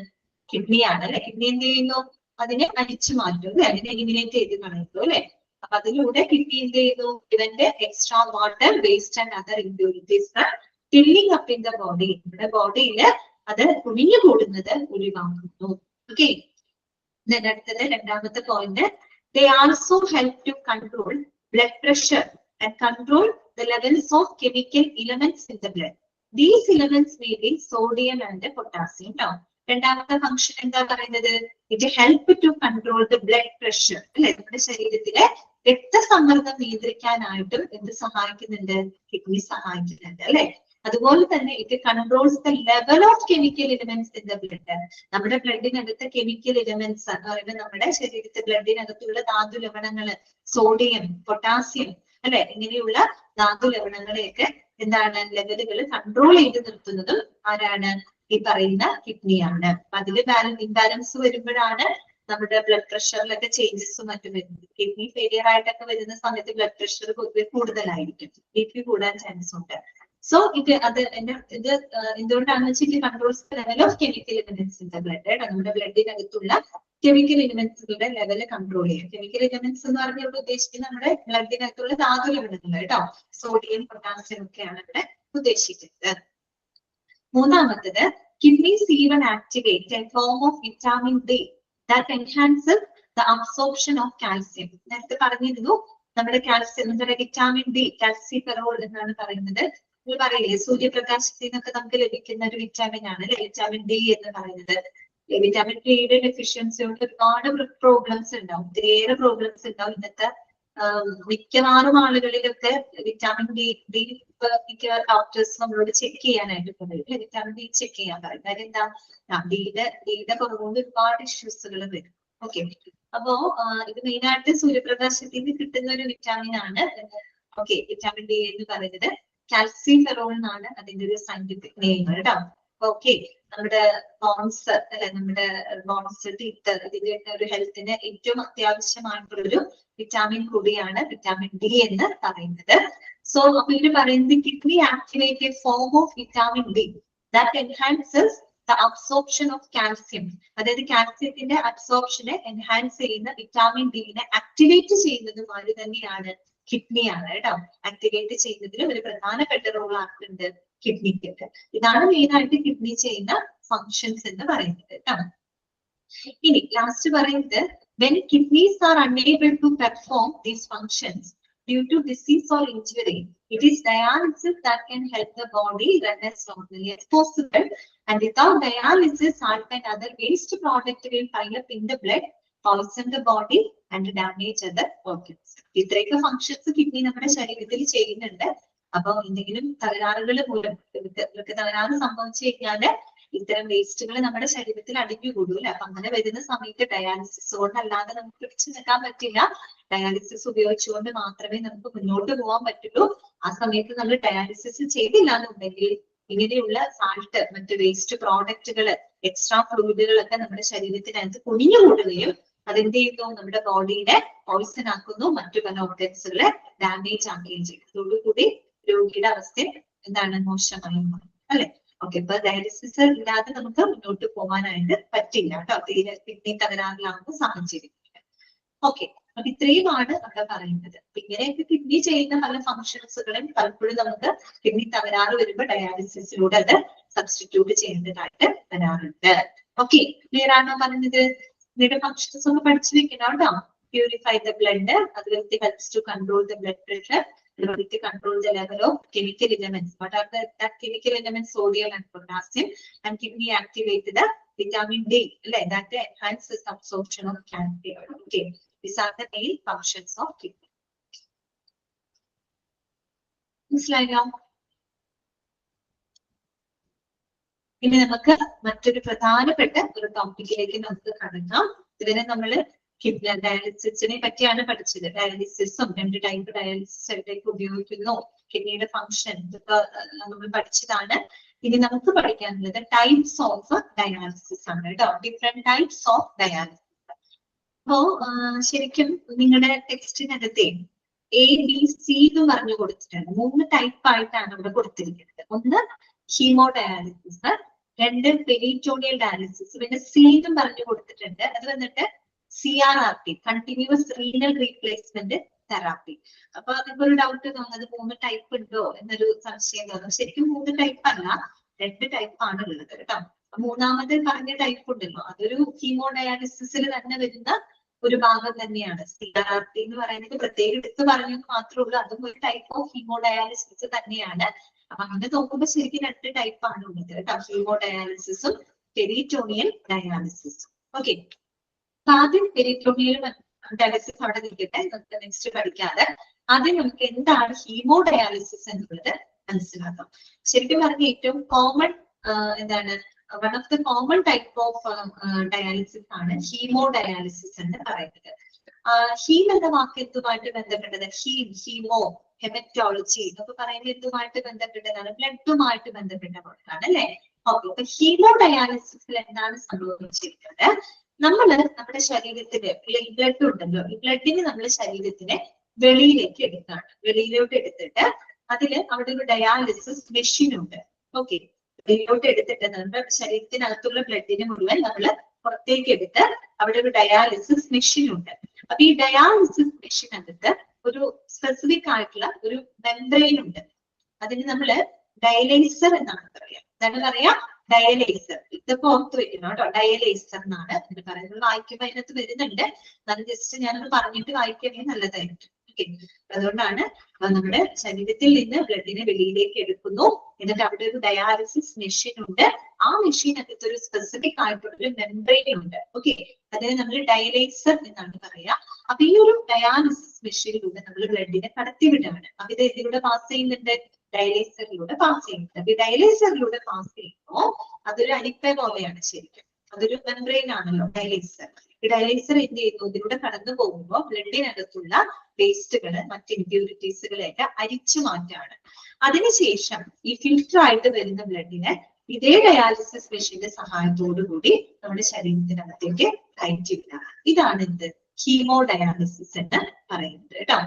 കിഡ്നിയാണ് അല്ലെ. കിഡ്നി എന്ത് ചെയ്യുന്നു? അതിനെ അടിച്ചു മാറ്റും അല്ലെ, അതിനെ എലിമിനേറ്റ് ചെയ്ത് കളയുന്നു അല്ലെ. അപ്പൊ അതിലൂടെ കിഡ്നി എന്ത് ചെയ്യുന്നു? ഇവന്റെ extra water, waste and other impurities filling up in the body, നമ്മുടെ ബോഡിയില് അത് കുഞ്ഞു കൂടുന്നത് ഒഴിവാക്കുന്നു. ഓക്കെ, അടുത്തത് 2ാമത്തെ point. They also help to control blood pressure and control the levels of chemical elements in the blood. These elements may be sodium and potassium കേട്ടോ. 2ാമത്തെ ഫംഗ്ഷൻ എന്താ പറയുന്നത്? It help to control the blood pressure അല്ലെ. നമ്മുടെ ശരീരത്തിലെ രക്തസമ്മർദ്ദം നിയന്ത്രിക്കാനായിട്ടും എന്ത് സഹായിക്കുന്നുണ്ട്? കിഡ്നി സഹായിക്കുന്നുണ്ട് അല്ലെ. അതുപോലെ തന്നെ it controls the level of chemical elements in the blood. നമ്മുടെ ബ്ലഡിനകത്ത് കെമിക്കൽ എലിമെന്റ്സ് എന്ന് പറയുമ്പോൾ നമ്മുടെ ശരീരത്തെ ബ്ലഡിനകത്തുള്ള ധാതു ലവണങ്ങള്, സോഡിയം, പൊട്ടാസ്യം അല്ലെ, ഇങ്ങനെയുള്ള ധാതു ലവണങ്ങളെയൊക്കെ എന്താണ് ലെവലുകൾ കൺട്രോൾ ചെയ്ത് നിർത്തുന്നതും ആരാണ്? ഈ പറയുന്ന കിഡ്നിയാണ്. അപ്പൊ അതിൽ ഇംബാലൻസ് വരുമ്പോഴാണ് നമ്മുടെ ബ്ലഡ് പ്രഷറിലൊക്കെ ചേഞ്ചസും മറ്റും വരുന്നത്. കിഡ്നി ഫെയിലിയർ ആയിട്ടൊക്കെ വരുന്ന സമയത്ത് ബ്ലഡ് പ്രഷർ പൊതുവെ കൂടുതലായിരിക്കും, BP കൂടാൻ ചാൻസ് ഉണ്ട്. സോ ഇത് എന്തുകൊണ്ടാണെന്ന് വെച്ചാൽ ഇത് controls level of chemical elements in the blood. നമ്മുടെ ബ്ലഡിനകത്തുള്ള കെമിക്കൽ എലിമെന്റ്സുകളുടെ ലെവല് കൺട്രോൾ ചെയ്യും. കെമിക്കൽ എലിമെന്റ്സ് എന്ന് പറഞ്ഞാൽ ഇവിടെ ഉദ്ദേശിക്കുന്നത് നമ്മുടെ ബ്ലഡിനകത്തുള്ള ധാതു ലവണങ്ങൾ കേട്ടോ. സോഡിയം, പൊട്ടാസ്യം ഒക്കെയാണ് ഇവിടെ ഉദ്ദേശിക്കുന്നത്. 3ാമത്തത്, kidneys even activate a form of vitamin D that enhances the absorption of calcium. നേരത്തെ പറഞ്ഞിരുന്നു നമ്മുടെ കാൽസ്യം, നമ്മുടെ വിറ്റാമിൻ ഡി, കാൽസിഫെറോൾ എന്നാണ് പറയുന്നത്. നിങ്ങൾ പറയില്ലേ, സൂര്യപ്രകാശത്തിൽ നിന്നൊക്കെ നമുക്ക് ലഭിക്കുന്ന ഒരു വിറ്റാമിൻ ആണ് അല്ലെ വിറ്റാമിൻ ഡി എന്ന് പറയുന്നത്. വിറ്റാമിൻ ഡിയുടെ ഡെഫിഷ്യൻസി കൊണ്ട് ഒരുപാട് പ്രോബ്ലംസ് ഉണ്ടാവും, ഒത്തിരിയേറെ പ്രോബ്ലംസ് ഉണ്ടാവും ഇന്നത്തെ മിക്കവാറും ആളുകളിലൊക്കെ വിറ്റാമിൻ ഡി മിക്ക ഡോക്ടേഴ്സ് നമ്മളോട് ചെക്ക് ചെയ്യാനായിട്ട് പറയും. വിറ്റാമിൻ ഡി ചെക്ക് ചെയ്യാൻ പറയും. കാര്യം എന്താ, ഡിയുടെ കുറവുകൊണ്ട് ഒരുപാട് ഇഷ്യൂസുകൾ വരും. ഓക്കെ, അപ്പോ ഇത് മെയിനായിട്ട് സൂര്യപ്രകാശത്തിൽ നിന്ന് കിട്ടുന്ന ഒരു വിറ്റാമിൻ ആണ്. ഓക്കെ, വിറ്റാമിൻ ഡി എന്ന് പറയുന്നത് കാൽസിഫെറോൾ എന്നാണ് അതിന്റെ ഒരു സയന്റിഫിക് നെയിം കേട്ടോ. ഓക്കെ, നമ്മുടെ ബോൺസ് അല്ലെ, നമ്മുടെ ബോൺസ് ടീത്ത്, ഇതിന്റെ ഒരു ഹെൽത്തിന് ഏറ്റവും അത്യാവശ്യമായിട്ടുള്ളൊരു വിറ്റാമിൻ കൂടിയാണ് വിറ്റാമിൻ ഡി എന്ന് പറയുന്നത്. സോ അപ്പൊ ഇത് പറയുന്നത് kidney activated form of vitamin D that enhances the absorption of calcium. അതായത് കാൽസ്യത്തിന്റെ അബ്സോർപ്ഷനെ എൻഹാൻസ് ചെയ്യുന്ന വിറ്റാമിൻ ഡിനെ ആക്ടിവേറ്റ് ചെയ്യുന്നതുമായി തന്നെയാണ് കിഡ്നിയാണ് കേട്ടോ. ആക്ടിവേറ്റ് ചെയ്യുന്നതിൽ ഒരു പ്രധാനപ്പെട്ട റോൾ ആക്കുന്നുണ്ട് കിഡ്നിക്ക്. ഇതാണ് മെയിൻ ആയിട്ട് കിഡ്നി ചെയ്യുന്ന ഫങ്ഷൻസ് എന്ന് പറയുന്നത് കേട്ടോ. ഇനി ലാസ്റ്റ് പറയുന്നത് when kidneys are unable to perform these functions due to disease or injury, it is dialysis that can help the body run as normally as possible. And without dialysis, salt and other waste product will pile up in the blood, poison the body and damage other organs. ഇത്രയൊക്കെ ഫങ്ഷൻസ് കിഡ്നി നമ്മുടെ ശരീരത്തിൽ ചെയ്യുന്നുണ്ട്. അപ്പൊ എന്തെങ്കിലും തകരാറുകൾ മൂലം ഇവർക്ക് തകരാറ് സംഭവിച്ചു കഴിഞ്ഞാല് ഇത്തരം വേസ്റ്റുകൾ നമ്മുടെ ശരീരത്തിൽ അടിഞ്ഞുകൂടൂല. അപ്പൊ അങ്ങനെ വരുന്ന സമയത്ത് ഡയാലിസിസ് കൊണ്ട് അല്ലാതെ നമുക്ക് പിടിച്ചു നിൽക്കാൻ പറ്റില്ല. ഡയാലിസിസ് ഉപയോഗിച്ചുകൊണ്ട് മാത്രമേ നമുക്ക് മുന്നോട്ട് പോകാൻ പറ്റുള്ളൂ. ആ സമയത്ത് നമ്മൾ ഡയാലിസിസ് ചെയ്തില്ല എന്നുണ്ടെങ്കിൽ ഇങ്ങനെയുള്ള സാൾട്ട്, മറ്റ് വേസ്റ്റ് പ്രോഡക്റ്റുകൾ, എക്സ്ട്രാ ഫ്ലൂയിഡുകളൊക്കെ നമ്മുടെ ശരീരത്തിനകത്ത് കുനിഞ്ഞുകൂടുകയും അതെന്ത് ചെയ്യുന്നു, നമ്മുടെ ബോഡിയെ പോയിസൺ ആക്കുന്നു, മറ്റു പല ഓർഗൻസുകളെ ഡാമേജ് ആക്കുകയും ചെയ്യും. അതോടുകൂടി രോഗിയുടെ അവസ്ഥ എന്താണ്, മോശമായി മാറും അല്ലെ. ഓക്കെ, ഇപ്പൊ ഡയാലിസിസ് ഇല്ലാതെ നമുക്ക് മുന്നോട്ട് പോകാനായിട്ട് പറ്റില്ല കേട്ടോ, തീരെ കിഡ്നി തകരാറിലാവുന്ന സാഹചര്യം. ഓക്കെ, അപ്പൊ ഇത്രയുമാണ് അവിടെ പറയുന്നത്. ഇങ്ങനെയൊക്കെ കിഡ്നി ചെയ്യുന്ന പല ഫങ്ഷൻസുകളും പലപ്പോഴും നമുക്ക് കിഡ്നി തകരാറ് വരുമ്പോൾ ഡയാലിസിസിലൂടെ അത് സബ്സ്റ്റിറ്റ്യൂട്ട് ചെയ്യേണ്ടതായിട്ട് വരാറുണ്ട്. ഓക്കെ, ക്ലിയർ ആണോ പറഞ്ഞത്? ഇതിന്റെ ഫങ്ഷൻസ് ഒന്ന് പഠിച്ചു വെക്കണം കേട്ടോ. പ്യൂരിഫൈ ദ ബ്ലഡ്, അതുപോലെ helps to control the blood pressure, to control the level of chemical elements. What are the chemical elements? Sodium and potassium. And kidney activate the vitamin D, that enhances absorption of calcium. Okay, these are the main functions of kidney. മനസ്സിലായോ? ഇനി നമുക്ക് മറ്റൊരു പ്രധാനപ്പെട്ട ഒരു ടോപ്പിക്കിലേക്ക് നമുക്ക് കടക്കാം. ഇതിനെ നമ്മള് കിഡ്നി ഡയാലിസിസിനെ പറ്റിയാണ് പഠിച്ചത്. ഡയാലിസിസും രണ്ട് ടൈപ്പ് ഡയാലിസിസ് എവിടേക്ക് ഉപയോഗിക്കുന്നു, കിഡ്നിയുടെ ഫംഗ്ഷൻ, ഇതൊക്കെ നമ്മൾ പഠിച്ചതാണ്. ഇനി നമുക്ക് പഠിക്കാനുള്ളത് ടൈപ്സ് ഓഫ് ഡയാലിസിസ് ആണ് കേട്ടോ. Different types of dialysis. അപ്പോ ശരിക്കും നിങ്ങളുടെ ടെക്സ്റ്റിനകത്തെ ABC എന്ന് പറഞ്ഞു കൊടുത്തിട്ടുണ്ട്. 3 ടൈപ്പ് ആയിട്ടാണ് ഇവിടെ കൊടുത്തിരിക്കുന്നത്. ഒന്ന് ഹീമോ ഡയാലിസിസ്, 2 പെരിറ്റോണിയൽ ഡയാലിസിസ്, പിന്നെ C എന്നും പറഞ്ഞു കൊടുത്തിട്ടുണ്ട്. അത് വന്നിട്ട് CRRT, continuous renal replacement therapy. അപ്പൊ അതിപ്പോ ഒരു ഡൗട്ട് തോന്നുന്നത് 3 ടൈപ്പ് ഉണ്ടോ എന്നൊരു സംശയം തോന്നും. ശരിക്കും 3 ടൈപ്പ് അല്ല, 2 ടൈപ്പ് ആണ് ഉള്ളത് കേട്ടോ. മൂന്നാമത് പറഞ്ഞ ടൈപ്പ് ഉണ്ടല്ലോ, അതൊരു ഹീമോ ഡയാലിസിസിൽ തന്നെ വരുന്ന ഒരു ഭാഗം തന്നെയാണ്. CRRT എന്ന് പറയുന്നത് പ്രത്യേകം എടുത്ത് പറഞ്ഞു മാത്രമേ ഉള്ളൂ, അതും ഒരു ടൈപ്പ് ഓഫ് ഹീമോ ഡയാലിസിസ് തന്നെയാണ്. അപ്പൊ അങ്ങനെ നോക്കുമ്പോൾ ശരിക്കും 2 ടൈപ്പ് ആണ് ഉള്ളത് കേട്ടോ, ഹീമോ ഡയാലിസിസും പെരിറ്റോണിയൽ ഡയാലിസിസും. ഓക്കെ, ആദ്യം പെരിറ്റോണിയൽ ഡയാലിസിസ് അവിടെ നിൽക്കട്ടെ, നമുക്ക് നെക്സ്റ്റ് പഠിക്കാതെ ആദ്യം നമുക്ക് എന്താണ് ഹീമോ ഡയാലിസിസ് എന്നുള്ളത് മനസ്സിലാക്കാം. ശരിക്കും പറഞ്ഞ ഏറ്റവും കോമൺ എന്താണ്, one of the common type of dialysis ആണ് ഹീമോ ഡയാലിസിസ് എന്ന് പറയുന്നത്. ഹീം എന്ന വാക്ക് എന്തുമായിട്ട് ബന്ധപ്പെട്ടത്? ഹീമോ, ഹെമറ്റോളജി എന്നൊക്കെ പറയുന്നത് എന്തുമായിട്ട് ബന്ധപ്പെട്ടതാണ്? ബ്ലഡുമായിട്ട് ബന്ധപ്പെട്ട വാക്കാണ് അല്ലെ. ഓക്കെ, അപ്പൊ ഹീമോ ഡയാലിസിസിൽ എന്താണ് സംഭവിച്ചിരിക്കുന്നത്? നമ്മുടെ ശരീരത്തിന് ബ്ലഡ് ഉണ്ടല്ലോ, ഈ ബ്ലഡിന് നമ്മുടെ ശരീരത്തിനെ വെളിയിലേക്ക് എടുക്കുകയാണ്. വെളിയിലോട്ട് എടുത്തിട്ട് അവിടെ ഒരു ഡയാലിസിസ് മെഷീൻ ഉണ്ട്. ഓക്കെ, വെളിയിലോട്ട് എടുത്തിട്ട് നമ്മുടെ ശരീരത്തിനകത്തുള്ള ബ്ലഡിനെ മുഴുവൻ നമ്മൾ പുറത്തേക്ക് എടുത്ത് അവിടെ ഒരു ഡയാലിസിസ് മെഷീൻ ഉണ്ട്. അപ്പൊ ഈ ഡയാലിസിസ് മെഷീൻ അകത്ത് ഒരു സ്പെസിഫിക് ആയിട്ടുള്ള ഒരു മെംബ്രെയിൻ ഉണ്ട്. അതിന് നമ്മള് ഡയലൈസർ എന്നാണ് പറയാ. എന്താണ് പറയാ? ഡയലൈസർ. ഇതിപ്പോ ഓർത്ത് വെക്കണം കേട്ടോ, ഡയലൈസർ എന്നാണ് ഇത് പറയുന്നത്. വായിക്കുമ്പോ അതിനകത്ത് വരുന്നുണ്ട്, അത് ജസ്റ്റ് ഞാനത് പറഞ്ഞിട്ട് വായിക്കുകയാണെങ്കിൽ നല്ലതായിരിക്കും. അതുകൊണ്ടാണ് നമ്മുടെ ശരീരത്തിൽ നിന്ന് ബ്ലഡിനെ വെളിയിലേക്ക് എടുക്കുന്നു. എന്നിട്ട് അവിടെ ഒരു ഡയാലിസിസ് മെഷീൻ ഉണ്ട്. ആ മെഷീനകത്ത് ഒരു സ്പെസിഫിക് ആയിട്ടുള്ള ഒരു മെംബ്രെയിൻ ഉണ്ട്. ഓക്കെ, അതിനെ നമ്മൾ ഡയലൈസർ എന്നാണ് പറയാ. അപ്പൊ ഈ ഒരു ഡയാലിസിസ് മെഷീനിലൂടെ നമ്മൾ ബ്ലഡിനെ കടത്തിവിടാണ്. അപ്പൊ ഇത് ഇതിലൂടെ പാസ് ചെയ്യുന്നുണ്ട്, ഡയലൈസറിലൂടെ പാസ് ചെയ്യുന്നുണ്ട്. അപ്പൊ ഡയലൈസറിലൂടെ പാസ് ചെയ്യുമ്പോൾ അതൊരു അരിപ്പ പോലെയാണ് ശരിക്കും. അതൊരു മെംബ്രെയിൻ ആണല്ലോ ഡയലൈസർ. ഈ ഡയലൈസർ എന്ത് ചെയ്യുന്നു? ഇതിലൂടെ കടന്നു പോകുമ്പോൾ ബ്ലഡിനകത്തുള്ള വേസ്റ്റുകള്, മറ്റ് ഇമ്പ്യൂരിറ്റീസുകളെയൊക്കെ അരിച്ചു മാറ്റാണ്. അതിനുശേഷം ഈ ഫിൽറ്റർ ആയിട്ട് വരുന്ന ബ്ലഡിനെ ഇതേ ഡയാലിസിസ് മെഷീന്റെ സഹായത്തോടു കൂടി നമ്മുടെ ശരീരത്തിനകത്തേക്ക് കയറ്റിവിടുക. ഇതാണ് എന്ത്? ഹീമോ ഡയാലിസിസ് എന്ന് പറയുന്നത് കേട്ടോ.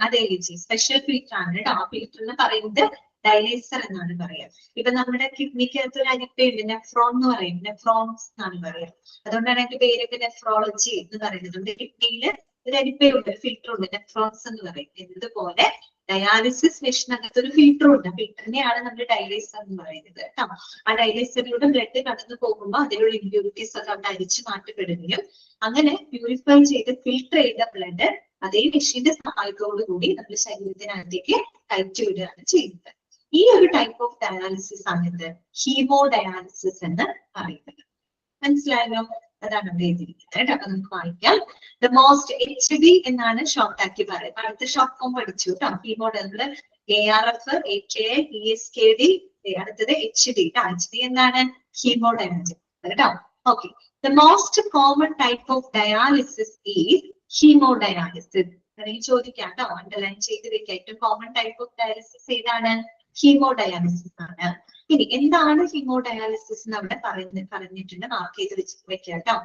അതെ ലിജി, സ്പെഷ്യൽ ഫിൽറ്റർ ആണ് കേട്ടോ. ആ ഫിൽറ്റർ എന്ന് പറയുന്നത് ഡയലൈസർ എന്നാണ് പറയാ. ഇപ്പൊ നമ്മുടെ കിഡ്നിക്കകത്ത് ഒരു അരിപ്പയുണ്ട്, നെഫ്രോൺ എന്ന് പറയും, നെഫ്രോൺസ് എന്നാണ് പറയാ. അതുകൊണ്ടാണ് അതിന്റെ പേരൊക്കെ നെഫ്രോളജി എന്ന് പറയുന്നത്. കിഡ്നിയില് ഒരു അരിപ്പയുണ്ട്, ഫിൽറ്റർ ഉണ്ട്, നെഫ്രോൺസ് എന്ന് പറയും. എന്നതുപോലെ ഡയാലിസിസ് മെഷീനകത്ത് ഒരു ഫിൽറ്റർ ഉണ്ട്. ഫിൽറ്ററിനെയാണ് നമ്മൾ ഡയലൈസർ എന്ന് പറയുന്നത് കേട്ടോ. ആ ഡയലൈസറിലൂടെ ബ്ലഡ് കടന്നു പോകുമ്പോൾ അതിലുള്ള ഇമ്പ്യൂരിറ്റീസ് ഒക്കെ അവിടെ അരിച്ചു മാറ്റപ്പെടുകയും അങ്ങനെ പ്യൂരിഫൈ ചെയ്ത് ഫിൽറ്റർ ചെയ്ത ബ്ലഡ് അതേ മെഷീന്റെ സഹായത്തോടു കൂടി നമ്മുടെ ശരീരത്തിനകത്തേക്ക് കയറ്റിവിടുകയാണ് ചെയ്യുന്നത്. ഈ ഒരു ടൈപ്പ് ഓഫ് ഡയാലിസിസ് ആണ് ഇത് ഹീമോ ഡയാലിസിസ് എന്ന് പറയുന്നത്. മനസ്സിലായല്ലോ? അതാണ് അവിടെ എഴുതിയിരിക്കുന്നത് കേട്ടോ. അപ്പൊ നമുക്ക് വായിക്കാം. ദ മോസ്റ്റ് HD എന്നാണ് ഷോർട്ട് ആക്കി പറയുന്നത്. അടുത്ത ഷോർട്ട് ഫോം പഠിച്ചു കേട്ടോ. ഹീമോ നമ്മള് ARF, AKI, ESKD, അടുത്തത് HD. HD എന്താണ്? ഹീമോ ഡയാലിസിസ് കേട്ടോ. Okay, the most common type of dialysis is haemo dialysis. അല്ലെങ്കിൽ ചോദിക്കാം കേട്ടോ, അണ്ടർലൈൻ ചെയ്ത് വെക്കാം. ഏറ്റവും കോമൺ ടൈപ്പ് ഓഫ് ഡയാലിസിസ് ഏതാണ്? ഹീമോ ഡയാലിസിസ് ആണ്. ഇനി എന്താണ് ഹീമോ ഡയാലിസിസ് എന്ന് അവിടെ പറഞ്ഞിട്ടുണ്ട്, മാർക്ക് ചെയ്ത് വെക്കാം കേട്ടോ.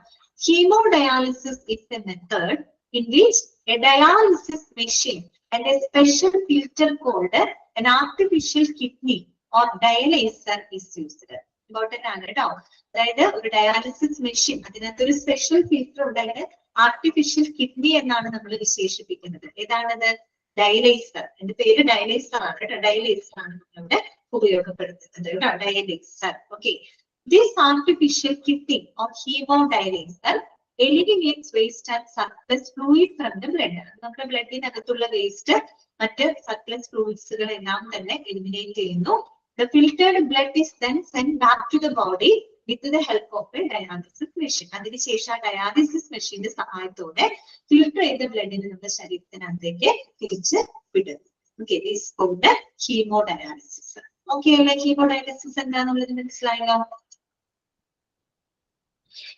Hemodialysis is a method in which a dialysis machine and a special filter called an artificial kidney or dialyzer is used. Important ആണ് കേട്ടോ. അതായത് ഒരു ഡയാലിസിസ് മെഷീൻ, അതിനകത്ത് ഒരു സ്പെഷ്യൽ ഫിൽറ്റർ ഉണ്ടായിട്ട് ആർട്ടിഫിഷ്യൽ കിഡ്നി എന്നാണ് നമ്മൾ വിശേഷിപ്പിക്കുന്നത്. ഏതാണത്? ഡയലൈസർ. എന്റെ പേര് ഡയലൈസർ ആണ് കേട്ടോ. ഡയലൈസർ ആണ് നമ്മളിവിടെ ഉപയോഗപ്പെടുത്തുന്നത് കേട്ടോ, dialyser. Okay, this artificial kidney or haemodialyser eliminates waste and surplus fluid from the blood. നമ്മുടെ ബ്ലഡിനകത്തുള്ള വേസ്റ്റ്, മറ്റ് സർപ്ലസ് ഫ്ലൂയിഡ്സുകളെല്ലാം തന്നെ എലിമിനേറ്റ് ചെയ്യുന്നു. The filtered blood is then sent back to the body with the help of a dialysis machine. അതിനുശേഷം ഡയാലിസിസ് മെഷീന്റെ സഹായത്തോടെ ഫിൽട്ടർ ചെയ്ത ബ്ലഡിനെ നമ്മുടെ ശരീരത്തിനകത്തേക്ക് തിരിച്ച് വിടുന്നു. Okay, this called hemodialysis. Okay അല്ലേ? ഹീമോ ഡയാലിസിസ് എന്താണെന്നുള്ളത് മനസ്സിലായല്ലോ?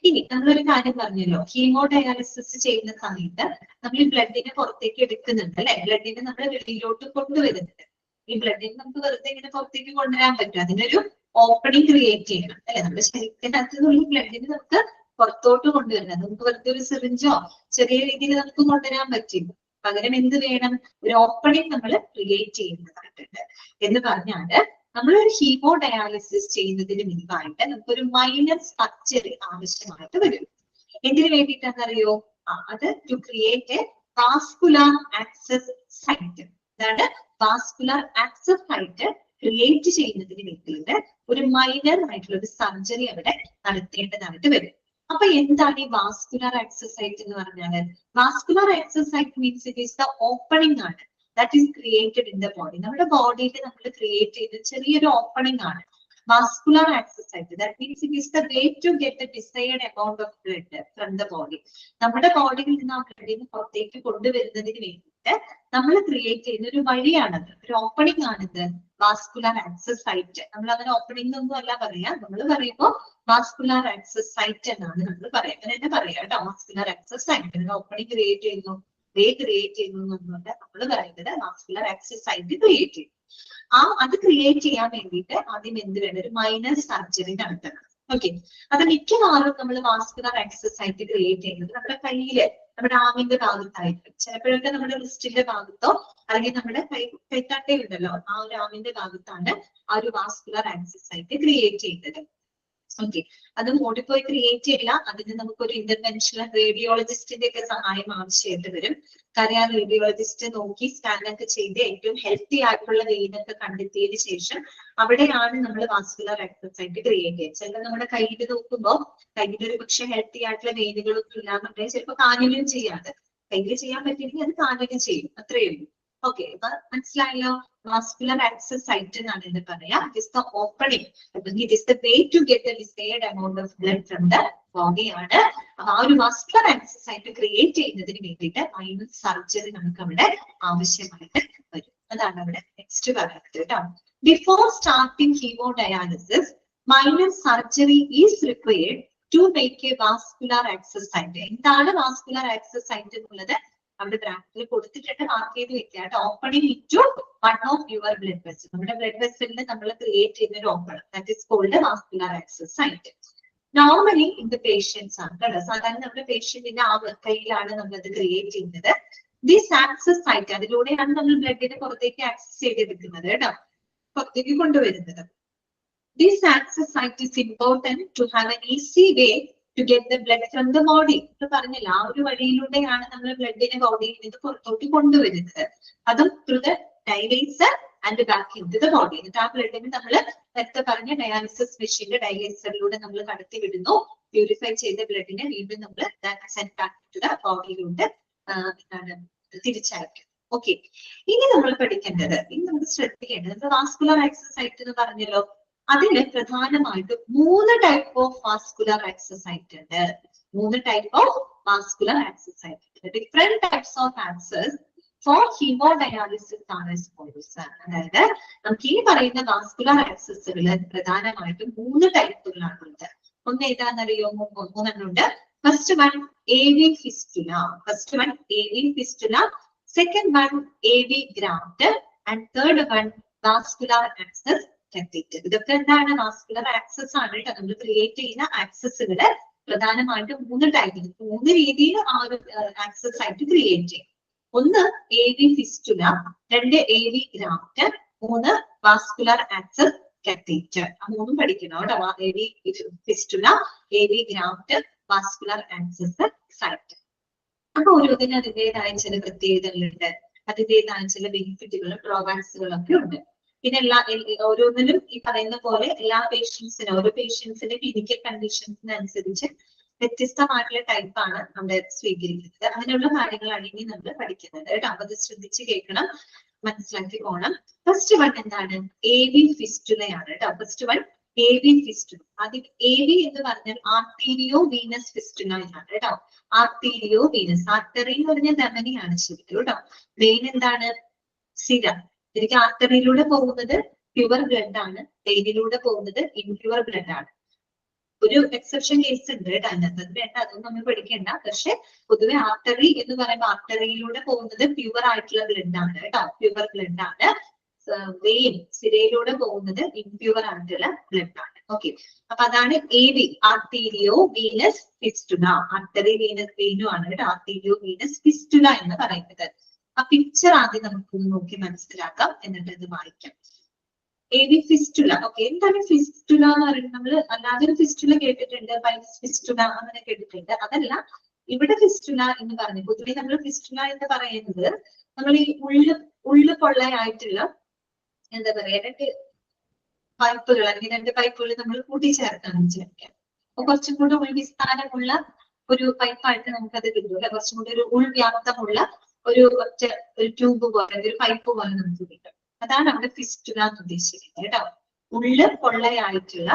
ഇനി നമ്മളൊരു കാര്യം പറഞ്ഞല്ലോ, ഹീമോ ഡയാലിസിസ് ചെയ്യുന്ന സമയത്ത് നമ്മൾ ഈ ബ്ലഡിനെ പുറത്തേക്ക് എടുക്കുന്നുണ്ട് അല്ലെ? ബ്ലഡിനെ നമ്മൾ വെളിയിലോട്ട് കൊണ്ടുവരുന്നുണ്ട്. ഈ ബ്ലഡിനെ നമുക്ക് വെറുതെ ഇങ്ങനെ പുറത്തേക്ക് കൊണ്ടുവരാൻ പറ്റും. അതിനൊരു ഓപ്പണിംഗ് ക്രിയേറ്റ് ചെയ്യണം അല്ലെ? നമ്മുടെ ശരീരത്തിനകത്ത് നിന്നുള്ള ബ്ലഡിനെ നമുക്ക് പുറത്തോട്ട് കൊണ്ടുവരണം. നമുക്ക് വെറുതെ ഒരു സിറിഞ്ചോ ചെറിയ രീതിയിൽ നമുക്ക് കൊണ്ടുവരാൻ പറ്റില്ല. പകരം എന്ത് വേണം? ഒരു ഓപ്പണിംഗ് നമ്മൾ ക്രിയേറ്റ് ചെയ്യുന്നതായിട്ടുണ്ട്. എന്ന് പറഞ്ഞാല് നമ്മളൊരു ഹീമോ ഡയാലിസിസ് ചെയ്യുന്നതിന് മുൻപായിട്ട് നമുക്കൊരു മൈനർ സർജറി ആവശ്യമായിട്ട് വരും. എന്തിനു വേണ്ടിയിട്ടാണെന്നറിയോ? അത് to create a vascular access site. അതാണ് വാസ്കുലർ ആക്സസ് സൈറ്റ് ക്രിയേറ്റ് ചെയ്യുന്നതിന് വേണ്ടിയിട്ട് ഒരു മൈനർ ആയിട്ടുള്ള ഒരു സർജറി അവിടെ നടത്തേണ്ടതായിട്ട് വരും. അപ്പൊ എന്താണ് ഈ വാസ്കുലർ ആക്സസ് സൈറ്റ് എന്ന് പറഞ്ഞാല്? Vascular access site means it is the opening ആണ് that is created in the body. നമ്മുടെ ബോഡിയിൽ നമ്മൾ ക്രിയേറ്റ് ചെയ്ത ചെറിയൊരു ഓപ്പണിംഗ് ആണ് vascular access site. That means it is the way to get the desired amount of blood from the body. നമ്മുടെ ബോഡിയിൽ നിന്ന് ആ ബ്ലഡിന് പുറത്തേക്ക് കൊണ്ടുവരുന്നതിന് വേണ്ടിയിട്ട് നമ്മൾ ക്രിയേറ്റ് ചെയ്യുന്ന ഒരു വഴിയാണത്, ഒരു ഓപ്പണിംഗ് ആണിത് വാസ്കുലർ ആക്സസ് സൈറ്റ്. നമ്മൾ അങ്ങനെ ഓപ്പണിംഗ് ഒന്നും അല്ല പറയാ, നമ്മൾ പറയുമ്പോൾ വാസ്കുലർ ആക്സസ് സൈറ്റ് എന്നാണ് നമ്മൾ പറയാം. അങ്ങനെ തന്നെ പറയാം കേട്ടോ, vascular access site. Opening create ചെയ്യുന്നു, ക്രിയേറ്റ് ചെയ്യുന്നുണ്ട് നമ്മൾ പറയുന്നത് വാസ്കുലർ ആക്സസ് സൈറ്റ് ക്രിയേറ്റ് ചെയ്യും. അത് ക്രിയേറ്റ് ചെയ്യാൻ വേണ്ടിയിട്ട് ആദ്യം എന്ത് വേണം? ഒരു മൈനർ സർജറി നടത്തണം. ഓക്കെ, അത് മിക്കവാറും നമ്മൾ വാസ്കുലർ ആക്സസ് സൈറ്റ് ക്രിയേറ്റ് ചെയ്യുന്നത് നമ്മുടെ കയ്യില്, നമ്മുടെ ആമിന്റെ ഭാഗത്തായിരിക്കും. ചിലപ്പോഴൊക്കെ നമ്മുടെ റിസ്റ്റിന്റെ ഭാഗത്തോ അല്ലെങ്കിൽ നമ്മുടെ കൈത്തട്ടയുണ്ടല്ലോ, ആ ഒരു ആമിന്റെ ഭാഗത്താണ് ആ ഒരു വാസ്കുലർ ആക്സസ് സൈറ്റ് ക്രിയേറ്റ് ചെയ്യുന്നത്. ഓക്കെ, അത് ഓടിപ്പോയി ക്രിയേറ്റ് ചെയ്യില്ല. അതിന് നമുക്കൊരു ഇന്റർവെൻഷണൽ റേഡിയോളജിസ്റ്റിന്റെ ഒക്കെ സഹായം ആവശ്യമായിട്ട് വരും. കാരണം ആ റേഡിയോളജിസ്റ്റ് നോക്കി സ്കാനൊക്കെ ചെയ്ത് ഏറ്റവും ഹെൽത്തി ആയിട്ടുള്ള വെയിനൊക്കെ കണ്ടെത്തിയതിനു ശേഷം അവിടെയാണ് നമ്മൾ വാസ്കുലർ ആക്സസ് സൈറ്റ് ക്രിയേറ്റ് ചെയ്യുന്നത്. ചിലപ്പോൾ നമ്മുടെ കയ്യിൽ നോക്കുമ്പോൾ കയ്യിൽ ഒരു പക്ഷെ ഹെൽത്തി ആയിട്ടുള്ള വെയിനുകളൊന്നും ഇല്ലാന്നുണ്ടെങ്കിൽ ചിലപ്പോൾ കാണിലും ചെയ്യാതെ കയ്യിൽ ചെയ്യാൻ പറ്റിയെങ്കിൽ അത് കാലിന് ചെയ്യും, അത്രയേ ഉള്ളൂ. ഓക്കെ, അപ്പൊ മനസ്സിലായല്ലോ. വാസ്കുലർ ആക്സസ് സൈറ്റ് എന്നാണ് ഇത് പറയാ. It is the opening, it is the way to get the desired amount of blood from the body ആണ്. അപ്പൊ ആ ഒരു വാസ്കുലർ ആക്സസ് സൈറ്റ് ക്രിയേറ്റ് ചെയ്യുന്നതിന് വേണ്ടിയിട്ട് മൈനർ സർജറി നമുക്ക് അവിടെ ആവശ്യമായിട്ട് വരും. അതാണ് അവിടെ നെക്സ്റ്റ് പറയുന്നത് കേട്ടോ. Before starting hemodialysis minor surgery is required to make a vascular access site. എന്താണ് വാസ്കുലർ ആക്സസ് സൈറ്റ് എന്നുള്ളത് അവിടെ ബ്രാക്കറ്റിൽ കൊടുത്തിട്ടുണ്ട്, മാർക്ക് ചെയ്ത് വെക്കുക കേട്ടോ. Opening into one of your blood vessel, നമ്മുടെ ബ്ലഡ് വെസലിന് നമ്മൾ ക്രിയേറ്റ് ചെയ്യുന്ന ഒരു open, that is called vascular access site. Normally in the patients ആണ് കേട്ടോ. സാധാരണ നമ്മുടെ പേഷ്യന്റിന്റെ ആ കയ്യിലാണ് നമ്മളത് ക്രിയേറ്റ് ചെയ്യുന്നത്. ദിസ് ആക്സസ് സൈറ്റ്, അതിലൂടെയാണ് നമ്മൾ ബ്ലഡിനെ പുറത്തേക്ക് ആക്സസ് ചെയ്തെടുക്കുന്നത് കേട്ടോ, പുറത്തേക്ക് കൊണ്ടുവരുന്നത്. This access site is important to have an easy way to get the blood from the body. ഇത് പറഞ്ഞില്ല, ആ ഒരു വഴിയിലൂടെയാണ് നമ്മൾ ബ്ലഡിനെ ബോഡിയിൽ നിന്ന് പുറത്തോട്ട് കൊണ്ടുവരുന്നത്. അതും through the dialyzer and back into the body. എന്നിട്ട് ആ ബ്ലഡിനെ നമ്മൾ നേരത്തെ പറഞ്ഞ ഡയാലിസിസ് മെഷീന്റെ ഡയലൈസറിലൂടെ നമ്മൾ കടത്തി വിടുന്നു. പ്യൂരിഫൈ ചെയ്ത ബ്ലഡിനെ വീണ്ടും നമ്മൾ സെൻഡ് ബാക്ക് ടു ദ ബോഡിയിലൂടെ തിരിച്ചയക്കും. ഓക്കെ, ഇനി നമ്മൾ പഠിക്കേണ്ടത്, ഇനി നമുക്ക് ശ്രദ്ധിക്കേണ്ടത് വാസ്കുലർ ആക്സസ് സൈറ്റ് എന്ന് പറഞ്ഞല്ലോ. അതിന് പ്രധാനമായിട്ടും 3 type of vascular access site ഉണ്ട്. 3 type of vascular access site ഉണ്ട്. Different types of access for haemodialysis ആണ് എക്സ്പോസ്. അതായത് നമുക്ക് ഈ പറയുന്ന വാസ്കുലർ ആക്സസുകൾ പ്രധാനമായിട്ടും 3 ടൈപ്പുകളാണുള്ളത്. ഒന്ന് ഏതാണെന്നറിയോ? 3 ഉണ്ട്. First one AV fistula, first one AV fistula, second one AV graft and third one vascular access catheter. ഇതൊക്കെ എന്താണ്? വാസ്കുലർ ആക്സസ് ആണ് കേട്ടോ. നമ്മൾ ക്രിയേറ്റ് ചെയ്യുന്ന ആക്സസുകള് പ്രധാനമായിട്ടും 3 ടൈപ്പിൽ, 3 രീതിയിൽ ആ ഒരു ആക്സസ് ആയിട്ട് ക്രിയേറ്റ് ചെയ്യും. ഒന്ന് AV fistula, 2 AV graft, 3 vascular access catheter. ആ 3 പഠിക്കണം കേട്ടോ. AV fistula, AV graft, vascular access site. അപ്പൊ ഓരോന്നിനും അതിൻ്റെതായ ചില പ്രത്യേകതകളുണ്ട്, അതിൻ്റെതായ ചില ബെനിഫിറ്റുകളും ഡ്രോബാക്സുകളും ഒക്കെ ഉണ്ട്. പിന്നെ ഓരോന്നിലും ഈ പറയുന്ന പോലെ എല്ലാ പേഷ്യൻസിനും, ഓരോ പേഷ്യൻസിന്റെ ക്ലിനിക്കൽ കണ്ടീഷൻസിനനുസരിച്ച് വ്യത്യസ്തമായിട്ടുള്ള ടൈപ്പാണ് നമ്മുടെ സ്വീകരിക്കുന്നത്. അങ്ങനെയുള്ള കാര്യങ്ങളാണ് ഇനി നമ്മൾ പഠിക്കുന്നത് കേട്ടോ. അപ്പൊ അത് ശ്രദ്ധിച്ച് കേൾക്കണം, മനസ്സിലാക്കി പോകണം. ഫസ്റ്റ് വൺ എന്താണ്? AV ഫിസ്റ്റുലയാണ് കേട്ടോ. First one AV fistula. അതിൽ AV എന്ന് പറഞ്ഞാൽ ആർട്ടീരിയോ വീനസ് ഫിസ്റ്റുല എന്നാണ് കേട്ടോ. ആർട്ടീരിയോ വീനസ്, ആർട്ടറി എന്ന് പറഞ്ഞാൽ ധമനിയാണ് ശരിക്കും കേട്ടോ. വെയിൻ എന്താണ്? സിര. ശരിക്കും ആർട്ടറിയിലൂടെ പോകുന്നത് പ്യുവർ ബ്ലഡ് ആണ്, വെയിനിലൂടെ പോകുന്നത് ഇംപ്യുവർ ബ്ലഡ് ആണ്. ഒരു എക്സെപ്ഷൻ കേസ് ഉണ്ട് കേട്ടോ അതിനകത്ത്, അത് വേണ്ട, അതൊന്നും നമ്മൾ പഠിക്കേണ്ട. പക്ഷെ പൊതുവെ ആർട്ടറി എന്ന് പറയുമ്പോൾ ആർട്ടറിയിലൂടെ പോകുന്നത് പ്യുവർ ആയിട്ടുള്ള ബ്ലഡ് ആണ് കേട്ടോ, പ്യുവർ ബ്ലഡ് ആണ്. വെയിൻ, സിരയിലൂടെ പോകുന്നത് ഇംപ്യുവർ ആയിട്ടുള്ള ബ്ലഡ് ആണ്. ഓക്കെ, അപ്പൊ അതാണ് AV, arterio venous fistula. Artery venous വെയിനും ആണ് കേട്ടോ ആർട്ടീരിയോ വീനസ് ഫിസ്റ്റുല എന്ന് പറയുന്നത്. ആ പിക്ചർ ആദ്യം നമുക്ക് നോക്കി മനസ്സിലാക്കാം, എന്നിട്ട് ഇത് വായിക്കാം. AV fistula. ഓക്കെ, എന്താണ് ഫിസ്റ്റുല എന്ന് പറയുന്നത്? നമ്മൾ അല്ലാതെ ഒരു ഫിസ്റ്റുല കേട്ടിട്ടുണ്ട്, പൈൽസ് ഫിസ്റ്റുല അങ്ങനെ കേട്ടിട്ടുണ്ട്. അതല്ല, ഇവിടെ ഫിസ്റ്റുല എന്ന് പറഞ്ഞു. പൊതുവെ നമ്മൾ ഫിസ്റ്റുല എന്ന് പറയുന്നത് നമ്മൾ ഈ ഉള്ളു പൊള്ളയായിട്ടുള്ള എന്താ പറയാ, 2 പൈപ്പുകൾ, അല്ലെങ്കിൽ 2 പൈപ്പുകൾ നമ്മൾ കൂട്ടിച്ചേർക്കാന്ന് വിചാരിക്കാം. അപ്പൊ കുറച്ചും കൂടെ ഉൾവിസ്താരമുള്ള ഒരു പൈപ്പായിട്ട് നമുക്കത് കിട്ടും അല്ലെ. കുറച്ചും കൂടി ഒരു ഉൾവ്യാപ്തമുള്ള ഒരു ട്യൂബ് പോലെ, ഒരു പൈപ്പ് പോലെ നമുക്ക് കിട്ടും. അതാണ് അവിടെ ഫിസ്റ്റുല എന്ന് ഉദ്ദേശിക്കുന്നത് കേട്ടോ. ഉള്ള് പൊള്ളയായിട്ടുള്ള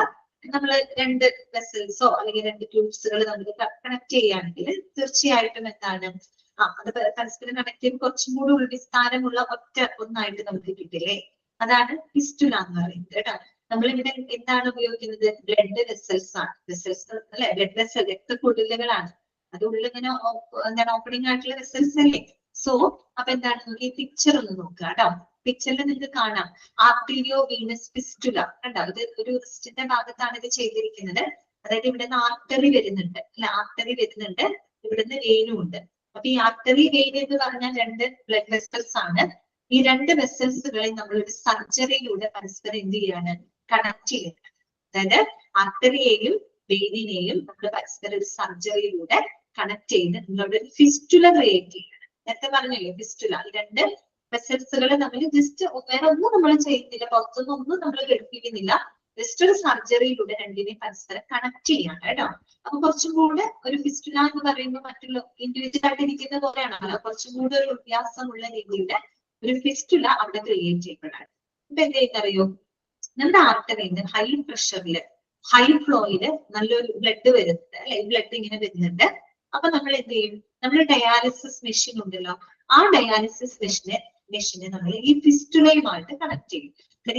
നമ്മൾ 2 വെസൽസോ അല്ലെങ്കിൽ 2 ട്യൂബ്സുകൾ നമ്മൾ കണക്ട് ചെയ്യുകയാണെങ്കിൽ തീർച്ചയായിട്ടും എന്താണ്, അത് പരസ്പരം കണക്ട് ചെയ്യുമ്പോൾ കുറച്ചും കൂടി ഉൾവിസ്താരമുള്ള ഒറ്റ ഒന്നായിട്ട് നമുക്ക് കിട്ടില്ലേ. അതാണ് ഫിസ്റ്റുല എന്ന് പറയുന്നത് കേട്ടോ. നമ്മളിവിടെ എന്താണ് ഉപയോഗിക്കുന്നത്? ബ്ലഡ് വെസൽസ് ആണ്. വെസൽസ് അല്ലെ, ബ്ലഡ് വെസൽ, രക്തക്കുഴലുകളാണ്. അത് ഉള്ളിങ്ങനെ എന്താണ് ഓപ്പണിംഗ് ആയിട്ടുള്ള വെസൽസ് അല്ലേ. സോ അപ്പൊ എന്താണ്, ഈ പിക്ചർ ഒന്ന് നോക്കുക കേട്ടോ. പിക്ചറിൽ നിങ്ങൾക്ക് കാണാം ആർട്ടീരിയോ വീനസ് ഫിസ്റ്റുല കണ്ടോ. ഇത് ഒരു റിസ്റ്റിന്റെ ഭാഗത്താണ് ഇത് ചെയ്തിരിക്കുന്നത്. അതായത് ഇവിടെ നിന്ന് ആർട്ടറി വരുന്നുണ്ട് അല്ലെ, ആർട്ടറി വരുന്നുണ്ട്, ഇവിടുന്ന് വെയിനും ഉണ്ട്. അപ്പൊ ഈ ആർട്ടറി വെയിൻ എന്ന് പറഞ്ഞാൽ 2 ബ്ലഡ് വെസൽസ് ആണ്. ഈ 2 വെസൽസുകളെ നമ്മൾ ഒരു സർജറിയിലൂടെ പരസ്പരം എന്ത് ചെയ്യാണ്? കണക്ട് ചെയ്യുന്നത്. അതായത് ആർട്ടറിയെയും വെയിനിനെയും നമ്മൾ പരസ്പരം ഒരു സർജറിയിലൂടെ കണക്ട് ചെയ്ത് നമ്മളവിടെ ഒരു ഫിസ്റ്റുല ക്രിയേറ്റ് ചെയ്യണം. നേരത്തെ പറഞ്ഞല്ലോ ഫിസ്റ്റുല, ഈ 2 വെസൽസുകൾ നമ്മൾ ജസ്റ്റ് വേറെ ഒന്നും നമ്മൾ ചെയ്യുന്നില്ല, പുറത്തൊന്നും ഒന്നും നമ്മൾ ഘടിപ്പിക്കുന്നില്ല. ജസ്റ്റ് ഒരു സർജറിയിലൂടെ 2നെയും പരസ്പരം കണക്ട് ചെയ്യാണ് കേട്ടോ. അപ്പൊ കുറച്ചും കൂടെ ഒരു ഫിസ്റ്റുല എന്ന് പറയുമ്പോൾ മറ്റുള്ള ഇൻഡിവിജ്വൽ ആയിട്ട് ഇരിക്കുന്ന പോലെയാണല്ലോ, കുറച്ചും കൂടെ ഒരു വ്യത്യാസമുള്ള രീതിയിൽ ഒരു ഫിസ്റ്റുല അവിടെ ക്രിയേറ്റ് ചെയ്യപ്പെടാൻ. ഇപ്പൊ എന്ത് ചെയ്യുന്നറിയോ, നമ്മുടെ ആർട്ടറിയിൽ ഹൈ പ്രഷറില് ഹൈ ഫ്ലോയില് നല്ലൊരു ബ്ലഡ് വരുന്നുണ്ട് അല്ലെ, ബ്ലഡ് ഇങ്ങനെ വരുന്നുണ്ട്. അപ്പൊ നമ്മൾ എന്ത് ചെയ്യും, നമ്മൾ ഡയാലിസിസ് മെഷീൻ ഉണ്ടല്ലോ, ആ ഡയാലിസിസ് മെഷീനെ നമ്മൾ ഈ ഫിസ്റ്റുലയുമായിട്ട് കണക്ട് ചെയ്യും.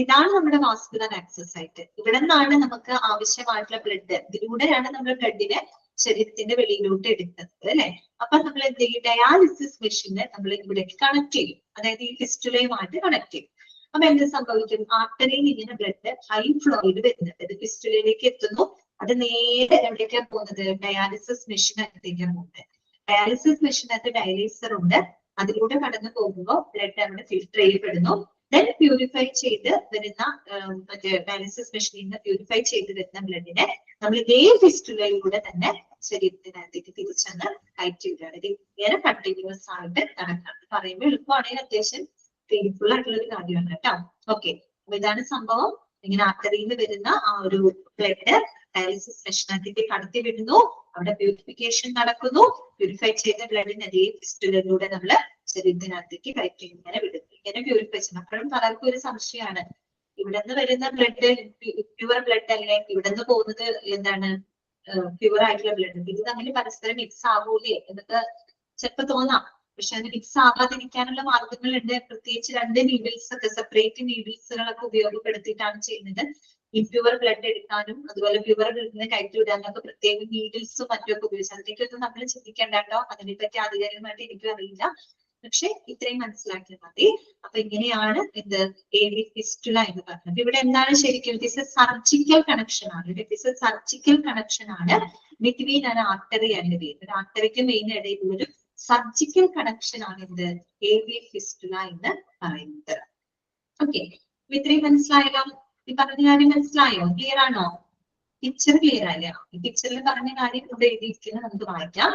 ഇതാണ് നമ്മുടെ വാസ്കുലർ ആക്സസ് ആയിട്ട്. ഇവിടെ നിന്നാണ് നമുക്ക് ആവശ്യമായിട്ടുള്ള ബ്ലഡ്, ഇതിലൂടെയാണ് നമ്മൾ ബ്ലഡിനെ ശരീരത്തിന്റെ വെളിയിലോട്ട് എടുക്കുന്നത് അല്ലെ. അപ്പൊ നമ്മൾ എന്ത് ചെയ്യും, ഡയാലിസിസ് മെഷീനെ നമ്മൾ ഇവിടേക്ക് കണക്ട് ചെയ്യും, അതായത് ഈ ഫിസ്റ്റുലയുമായിട്ട് കണക്ട് ചെയ്യും. അപ്പൊ എന്ത് സംഭവിക്കും, ആർട്ടറിയിൽ ഇങ്ങനെ ബ്ലഡ് ഹൈ ഫ്ലോയിൽ വരുന്നുണ്ട്, ഇത് ഫിസ്റ്റുലയിലേക്ക് എത്തുന്നു. അത് നേരെ എവിടേക്കാണ് പോകുന്നത്, ഡയാലിസിസ് മെഷീനകത്തേക്കാണ് പോകുന്നത്. ഡയാലിസിസ് മെഷീനകത്ത് ഡയാലിസർ ഉണ്ട്, അതിലൂടെ കടന്നു പോകുമ്പോൾ ബ്ലഡ് അവിടെ ഫിൽട്ടർ ചെയ്യപ്പെടുന്നു. ദെൻ പ്യൂരിഫൈ ചെയ്ത് വരുന്ന മറ്റേ ഡയാലിസിസ് മെഷീനിൽ നിന്ന് പ്യൂരിഫൈ ചെയ്ത് വരുന്ന ബ്ലഡിനെ നമ്മൾ ഇതേ ഫിസ്റ്റുലയിലൂടെ തന്നെ ശരീരത്തിനകത്തേക്ക് തിരിച്ചെന്ന് കയറ്റി വിടുകയാണ്. ഇത് ഇങ്ങനെ കണ്ടിന്യൂസ് ആയിട്ട് നടക്കണം. പറയുമ്പോൾ എളുപ്പമാണെങ്കിൽ അത്യാവശ്യം പെയിൻഫുൾ ആയിട്ടുള്ള ഒരു കാര്യമാണ് കേട്ടോ. ഓക്കെ, അപ്പൊ ഇതാണ് സംഭവം. ഇങ്ങനെ ആർട്ടറിയിൽ വരുന്ന ആ ഒരു ബ്ലഡ് ഡയാലിസിസ് മെഷീനകത്തേക്ക് കടത്തി വിടുന്നു, അവിടെ പ്യൂരിഫിക്കേഷൻ നടക്കുന്നു. പ്യൂരിഫൈ ചെയ്ത ബ്ലഡിന് അതേ ഫിസ്റ്റുലയിലൂടെ നമ്മള് ശരീരത്തിനകത്തേക്ക് കയറ്റി ഇങ്ങനെ വിടുന്നു. ഇങ്ങനെ പ്യൂരിഫൈ ചെയ്യണം. അപ്പോഴും പലർക്കും ഒരു സംശയമാണ്, ഇവിടെ നിന്ന് വരുന്ന ബ്ലഡ് പ്യുവർ ബ്ലഡ് അല്ലേ, ഇവിടെ നിന്ന് പോകുന്നത് എന്താണ് പ്യുവർ ആയിട്ടുള്ള ബ്ലഡ്, ഇത് തമ്മിൽ പരസ്പരം മിക്സ് ആകൂലേ എന്നൊക്കെ ചിലപ്പോ തോന്നാം. പക്ഷെ അതിന് മിക്സ് ആകാതിരിക്കാനുള്ള മാർഗങ്ങളുണ്ട്. പ്രത്യേകിച്ച് 2 നീഡിൽസ് ഒക്കെ, സെപ്പറേറ്റ് നീഡിൽസുകളൊക്കെ ഉപയോഗപ്പെടുത്തിയിട്ടാണ് ചെയ്യുന്നത്. ഇംപ്യൂർ ബ്ലഡ് എടുക്കാനും അതുപോലെ പ്യുവർ ബ്ലഡിനെ കയറ്റി വിടാനൊക്കെ പ്രത്യേക നീഡിൽസും മറ്റൊക്കെ ഉപയോഗിച്ചു. അതിലേക്കൊന്നും നമ്മൾ ചിന്തിക്കേണ്ട കേട്ടോ, അതിനെപ്പറ്റി ആധികാരികമായിട്ട് എനിക്കും അറിയില്ല. പക്ഷെ ഇത്രയും മനസ്സിലാക്കിയാൽ മതി. അപ്പൊ ഇങ്ങനെയാണ് ഇത് AV ഫിസ്റ്റുല എന്ന് പറഞ്ഞത്. ഇവിടെ എന്താണ് ശരിക്കും, it is a surgical connection ആണ്. It is a surgical connection ആണ് between an artery and vein. ഒരു ആർട്ടറിക്ക് വെയിൻ ഇടയിൽ ഒരു സർജിക്കൽ കണക്ഷൻ ആണ് ഇത് AV ഫിസ്റ്റുല എന്ന് പറയുന്നത്. ഓക്കെ, ഇത്രയും മനസ്സിലായല്ലോ? ഈ പറഞ്ഞ കാര്യം മനസ്സിലായോ? ക്ലിയർ ആണോ? പിക്ചർ ക്ലിയർ ആയില്ല? ഈ പിക്ചറിൽ പറഞ്ഞ കാര്യം ഇവിടെ എഴുതിയിരിക്കുന്നത് നമുക്ക് വായിക്കാം.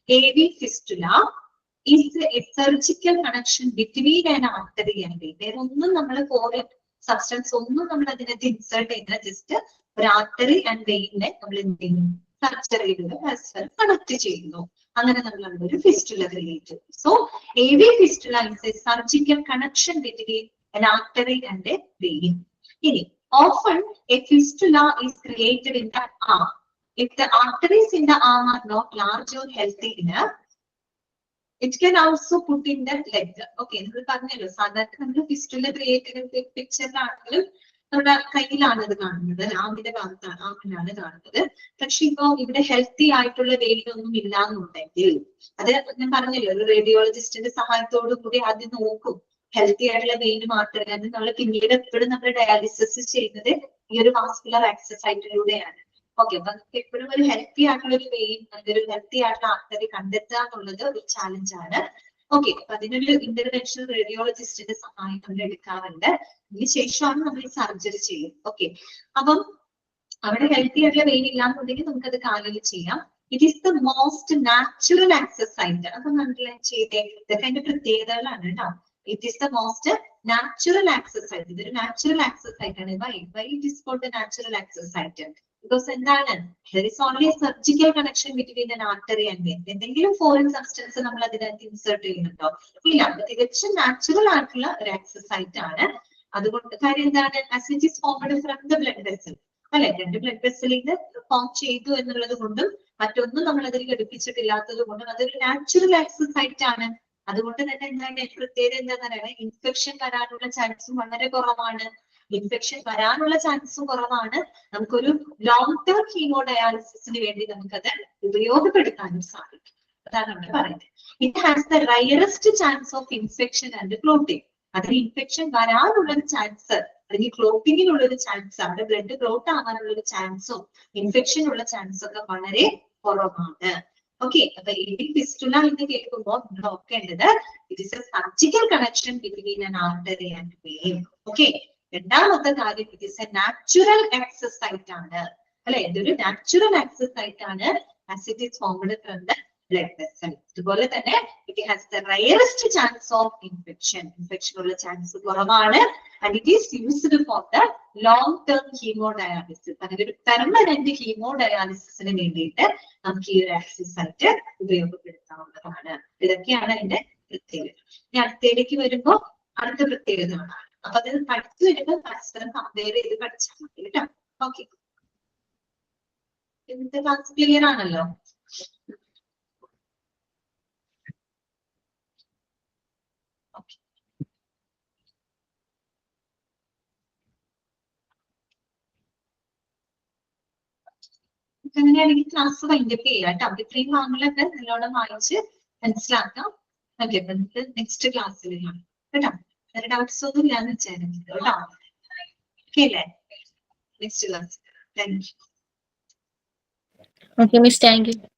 AV fistula is a surgical connection between an artery and vein. വേറെ ഒന്നും നമ്മൾ ഫോറിൻ സബ്സ്റ്റൻസ് ഒന്നും നമ്മൾ അതിനകത്ത് ഇൻസേർട്ട് ചെയ്യുന്ന, ജസ്റ്റ് ഒരു ആർട്ടറി ആൻഡ് വെയിനെ നമ്മൾ എന്ത് ചെയ്യുന്നു, സർജറിയിലൂടെ പരസ്പരം കണക്ട് ചെയ്യുന്നു. അങ്ങനെ നമ്മൾ അവിടെ ഒരു ഫിസ്റ്റുല ക്രിയേറ്റ് ചെയ്യും. So AV fistula is a surgical connection between an artery and a vein. ഇനി often a fistula is created in the arm. If the arteries in the arm are not large or healthy enough, it can also put in the leg. Okay, നമ്മൾ പറഞ്ഞല്ലോ സാധാരണ നമ്മൾ ഫിസ്റ്റുല ക്രിയേറ്റ് ചെയ്യുന്ന പിക്ചറിലാണെങ്കിലും നമ്മുടെ കയ്യിലാണ് ഇത് കാണുന്നത്, ആമിന്റെ ഭാഗത്താണ്, ആമിനാണ് കാണുന്നത്. പക്ഷെ ഇപ്പൊ ഇവിടെ ഹെൽത്തി ആയിട്ടുള്ള വെയിൻ ഒന്നും ഇല്ലാന്നുണ്ടെങ്കിൽ, അത് ഞാൻ പറഞ്ഞല്ലോ ഒരു റേഡിയോളജിസ്റ്റിന്റെ സഹായത്തോടു കൂടി ആദ്യം നോക്കും ഹെൽത്തി ആയിട്ടുള്ള വെയിൻ മാത്രമല്ല. അത് നമ്മൾ പിന്നീട് എപ്പോഴും നമ്മൾ ഡയാലിസിസ് ചെയ്യുന്നത് ഈ ഒരു വാസ്കുലർ ആക്സസ് സൈറ്റിലൂടെയാണ്. ഓക്കെ, അപ്പൊ എപ്പോഴും ഒരു ഹെൽത്തി ആയിട്ടുള്ള ഒരു വെയിൻ, ഒരു ഹെൽത്തി ആയിട്ടുള്ള ആർട്ടറി കണ്ടെത്തുക എന്നുള്ളത് ഒരു ചാലഞ്ച് ആണ്. ഓക്കെ, അപ്പൊ അതിനൊരു ഇന്റർവെൻഷൻ റേഡിയോളജിസ്റ്റിന്റെ സഹായം നമ്മൾ എടുക്കാറുണ്ട്. ഇതിന് ശേഷമാണ് നമ്മൾ ഈ സർജറി ചെയ്യും. ഓക്കെ, അപ്പം അവിടെ ഹെൽത്തി ആയിട്ടുള്ള വെയിൻ ഇല്ലാന്നുണ്ടെങ്കിൽ നമുക്കത് കാലിൽ ചെയ്യാം. It is the most natural access site. അപ്പൊ നമ്മൾ ചെയ്തേ, ഇതൊക്കെ അതിന്റെ പ്രത്യേകതകളാണ് കേട്ടോ. It is the most natural access site. ഇതൊരു നാച്ചുറൽ ആക്സസ് സൈറ്റ് ആണ്. Why it is called the natural access site? Because എന്താണ്, there is only a surgical connection between an artery and vein. എന്തെങ്കിലും ഫോറിൻ സബ്സ്റ്റൻസ് നമ്മൾ അതിനകത്ത് ഇൻസേർട്ട് ചെയ്യുന്നുണ്ടോ? ഇല്ല, തികച്ചും നാച്ചുറൽ ആയിട്ടുള്ള ഒരു ആക്സസ് സൈറ്റ് ആണ്. അതുകൊണ്ട് കാര്യം എന്താണ്, as it is formed from the blood vessel അല്ലെ, 2 ബ്ലഡ് വെസലിൽ ഫോം ചെയ്തു എന്നുള്ളത് കൊണ്ടും മറ്റൊന്നും നമ്മൾ അതിൽ ഘടിപ്പിച്ചിട്ടില്ലാത്തത് കൊണ്ടും അതൊരു നാച്ചുറൽ ആക്സസ് സൈറ്റ് ആണ്. അതുകൊണ്ട് തന്നെ എന്താണ് പ്രത്യേകത എന്താന്ന് പറയുന്നത്, ഇൻഫെക്ഷൻ വരാനുള്ള ചാൻസും വളരെ കുറവാണ്. ഇൻഫെക്ഷൻ വരാനുള്ള ചാൻസും കുറവാണ്. നമുക്കൊരു ലോങ് ടേം ഹീമോഡയാലിസിസിന് വേണ്ടി നമുക്കത് ഉപയോഗപ്പെടുത്താനും സാധിക്കും. അതാണ് നമ്മൾ പറയുന്നത്. It has the rarest chance of infection and clotting. അതിന് ഇൻഫെക്ഷൻ വരാനുള്ള ഒരു ചാൻസ്, അല്ലെങ്കിൽ ക്ലോട്ടിങ്ങിനുള്ള ഒരു ചാൻസ്, അവിടെ ബ്ലഡ് ക്ലോട്ട് ആവാനുള്ള ഒരു ചാൻസും ഇൻഫെക്ഷൻ ഉള്ള ചാൻസും ഒക്കെ വളരെ കുറവാണ്. ഓക്കെ, അപ്പൊ AV ഫിസ്റ്റുല എന്ന് കേൾക്കുമ്പോൾ നമ്മൾ ഓർക്കേണ്ടത് it is a surgical connection between an artery and vein. Okay, രണ്ടാമത്തെ കാര്യം it is a natural access site ആണ് അല്ലെ, ഇതൊരു നാച്ചുറൽ ആക്സസ് സൈറ്റ് ആണ്. As it is formed from the blood vessel. അതുപോലെ തന്നെ it has the rarest chance of infection. Infection ഉള്ള ചാൻസ് കുറവാണ്. And it is used for the long term hemodialysis. അങ്ങനെ ഒരു പെർമനന്റ് ഹീമോഡയാലിസിസിന് വേണ്ടിയിട്ട് നമുക്ക് ഈ ഒരു ആക്സിസ് സൈറ്റ് ഉപയോഗപ്പെടുത്താവുന്നതാണ്. ഇതൊക്കെയാണ് അതിന്റെ പ്രത്യേകത. ഇനി അടുത്തേക്ക് വരുമ്പോ അടുത്ത പ്രത്യേകതകളാണ്. അപ്പൊ അത് പഠിച്ചു വരുമ്പോൾ പരസ്പരം കമ്പയർ ചെയ്ത് പഠിച്ചാൽ മതി കേട്ടോ. ഓക്കെ, ഇന്നത്തെ ക്ലാസ് ക്ലിയർ ആണല്ലോ? അങ്ങനെയാണെങ്കിൽ ക്ലാസ് വൈൻഡപ്പ് ചെയ്യാം കേട്ടോ. ഇത്രയും ഭാഗങ്ങളൊക്കെ നല്ലോണം വായിച്ച് മനസ്സിലാക്കാം. ഓക്കെ, അപ്പൊ നമുക്ക് നെക്സ്റ്റ് ക്ലാസ്സിൽ കാണാം കേട്ടോ. വേറെ ഡൗട്ട്സ് ഒന്നും ഇല്ലാന്ന് വിചാരിക്കുന്നു കേട്ടോ. ഓക്കെ അല്ലേ? Next class. Thank you. Okay, Miss. Thank you.